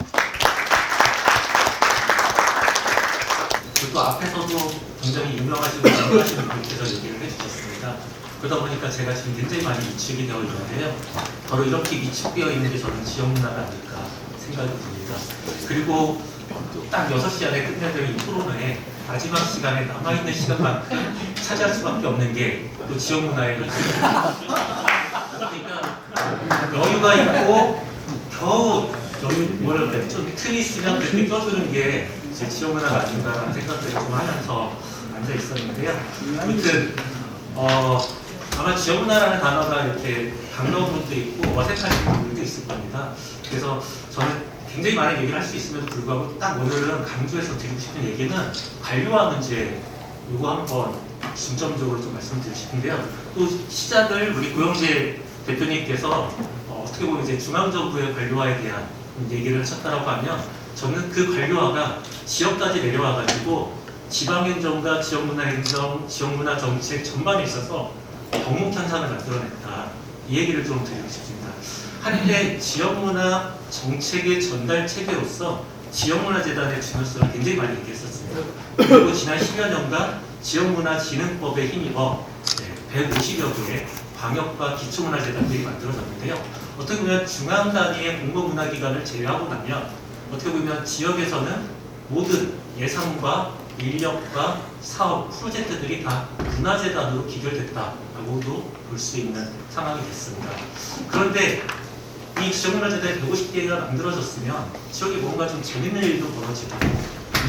또 앞에서도 굉장히 유명하시고 유명하시는 분께서 얘기를 해주셨습니다. 그러다 보니까 제가 지금 굉장히 많이 위축이 되어 있는데요. 바로 이렇게 위축되어 있는 게 저는 지역 문화가 아닐까 생각이 듭니다. 그리고 딱 6시 안에 끝내야 될 이 토론회 마지막 시간에 남아있는 시간만큼 차지할 수밖에 없는 게 또 지역 문화의 그러니까 여유가 있고 겨우 뭐라 그래 좀 틈이 있으면 그렇게 껴주는 게 제 지역 문화가 아닌가라는 생각들을 좀 하면서 앉아 있었는데요. 아무튼 아마 지역 문화라는 단어가 이렇게 반가운 분도 있고 어색하신 분들도 있을 겁니다. 그래서 저는 굉장히 많은 얘기를 할 수 있음에도 불구하고 딱 오늘은 강조해서 드리고 싶은 얘기는 관료화 문제 이거 한번 중점적으로 좀 말씀드리고 싶은데요. 또 시작을 우리 고영재 대표님께서 어떻게 보면 이제 중앙정부의 관료화에 대한 얘기를 하셨다라고 하면 저는 그 관료화가 지역까지 내려와가지고 지방행정과 지역문화행정, 지역문화정책 전반에 있어서 덕목현상을 만들어냈다. 이 얘기를 좀 드리고 싶습니다. 한때 지역문화 정책의 전달 체계로서 지역문화재단의 중요성을 굉장히 많이 얘기했었습니다. 그리고 지난 10여 년간 지역문화진흥법에 힘입어 150여 개의 광역과 기초문화재단들이 만들어졌는데요. 어떻게 보면 중앙 단위의 공공문화기관을 제외하고 나면 어떻게 보면 지역에서는 모든 예산과 인력과 사업, 프로젝트들이 다 문화재단으로 기결됐다라고도 볼 수 있는 상황이 됐습니다. 그런데 이 지역문화재단이 150개가 만들어졌으면 지역에 뭔가 좀 재밌는 일도 벌어지고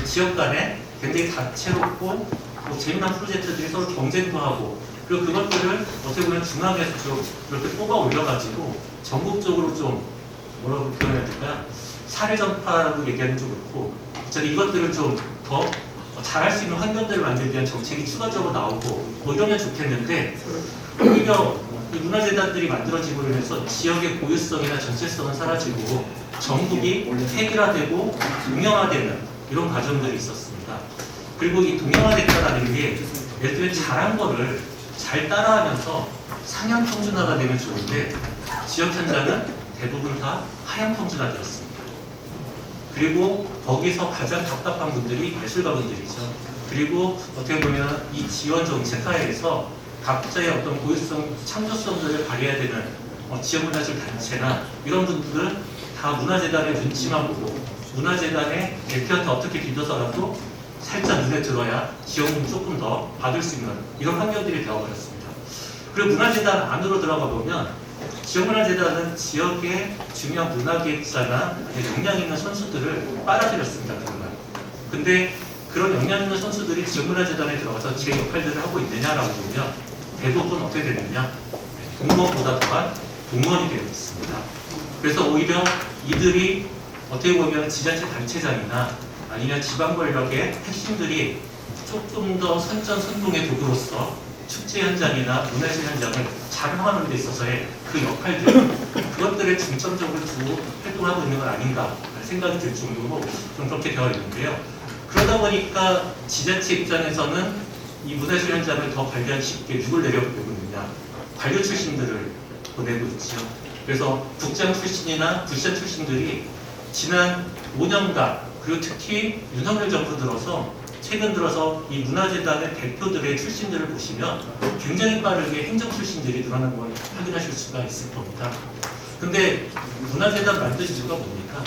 지역 간에 굉장히 다채롭고 재미난 프로젝트들이 서로 경쟁도 하고 그리고 그것들을 어떻게 보면 중앙에서 좀 이렇게 뽑아 올려가지고 전국적으로 좀 뭐라고 표현해야 될까요? 사례 전파라고 얘기하는 좀 그렇고 저는 이것들을 좀 더 잘할 수 있는 환경들을 만들기 위한 정책이 추가적으로 나오고 뭐 이러면 좋겠는데 오히려 이 문화재단들이 만들어지고 이러면서 지역의 고유성이나 정체성은 사라지고 전국이 획일화되고 동영화되는 이런 과정들이 있었습니다. 그리고 이 동영화됐다라는 게 예를 들면 잘한 거를 잘 따라하면서 상향 평준화가 되면 좋은데 지역 현장은 대부분 다 하향 평준화되었습니다. 그리고 거기서 가장 답답한 분들이 예술가분들이죠. 그리고 어떻게 보면 이 지원 정책 하에서 각자의 어떤 고유성, 창조성들을 발휘해야 되는 지역문화재 단체나 이런 분들은 다 문화재단의 눈치만 보고 문화재단의 대표한테 어떻게 빌려서라도 살짝 눈에 들어야 지원금 조금 더 받을 수 있는 이런 환경들이 되어버렸습니다. 그리고 문화재단 안으로 들어가 보면 지역문화재단은 지역의 중요한 문화기획자나 역량 있는 선수들을 빨아들였습니다. 그동안. 근데 그런 역량 있는 선수들이 지역문화재단에 들어가서 제 역할들을 하고 있느냐라고 보면 대부분 어떻게 되느냐 공무원보다 더한 공무원이 되어 있습니다. 그래서 오히려 이들이 어떻게 보면 지자체 단체장이나 아니면 지방권력의 핵심들이 조금 더 선전선동의 도구로서 축제 현장이나 문화재 현장을 자랑하는 데 있어서의 그 역할들 그것들을 중점적으로 두고 활동하고 있는 건 아닌가 생각이 들 정도로 좀 그렇게 되어 있는데요. 그러다 보니까 지자체 입장에서는 이 문화재 현장을 더 관리하기 쉽게 누굴 내려보내고 있느냐 관료 출신들을 보내고 있죠. 그래서 국장 출신이나 부시장 출신들이 지난 5년간 그리고 특히 윤석열 정부 들어서 최근 들어서 이 문화재단의 대표들의 출신들을 보시면 굉장히 빠르게 행정 출신들이 늘어나는 걸 확인하실 수가 있을 겁니다. 근데 문화재단 만드신 이유가 뭡니까?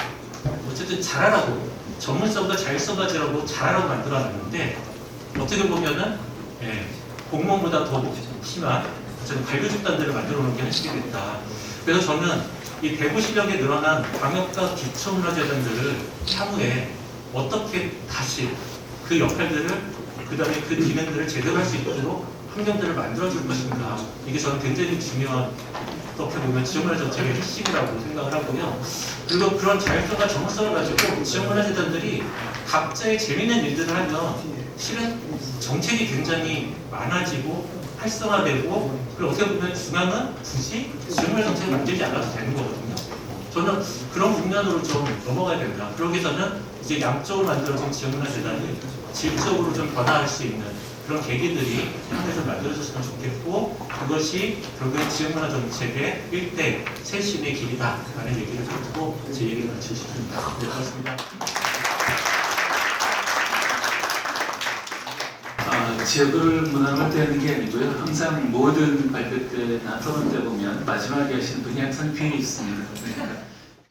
어쨌든 잘하라고 전문성과 자율성 가지라고 잘하라고 만들어놨는데 어떻게 보면은 공무원보다 더 심한 어쨌든 관료 집단들을 만들어 놓은 게 현실이 됐다. 그래서 저는 이 150여 개 늘어난 광역과 기초문화재단들을 향후에 어떻게 다시 그 역할들을 그 다음에 그 기능들을 제대로 할 수 있도록 환경들을 만들어줄 것인가 이게 저는 굉장히 중요한 어떻게 보면 지역문화 정책의 핵심이라고 생각을 하고요. 그리고 그런 자율성과 전문성을 가지고 지역문화재단들이 각자의 재미있는 일들을 하면 실은 정책이 굉장히 많아지고 활성화되고 그리고 어떻게 보면 중앙은 굳이 지역문화 정책을 만들지 않아도 되는 거거든요. 저는 그런 국면으로 좀 넘어가야 된다. 그러기 위해서는 이제 양쪽으로 만들어진 지역문화재단이 질적으로 좀 변화할 수 있는 그런 계기들이 한국에서 만들어졌으면 좋겠고 그것이 결국엔 지역문화 정책의 일대 쇄신의 길이다라는 얘기를 듣고 제 얘기를 마치고 싶습니다. 네, 고맙습니다. 지역을 문화를 대하는 게 아니고요. 항상 모든 발표 때나 토론 때 보면 마지막에 하시는 분이 항상 뒤에 있습니다. 그러니까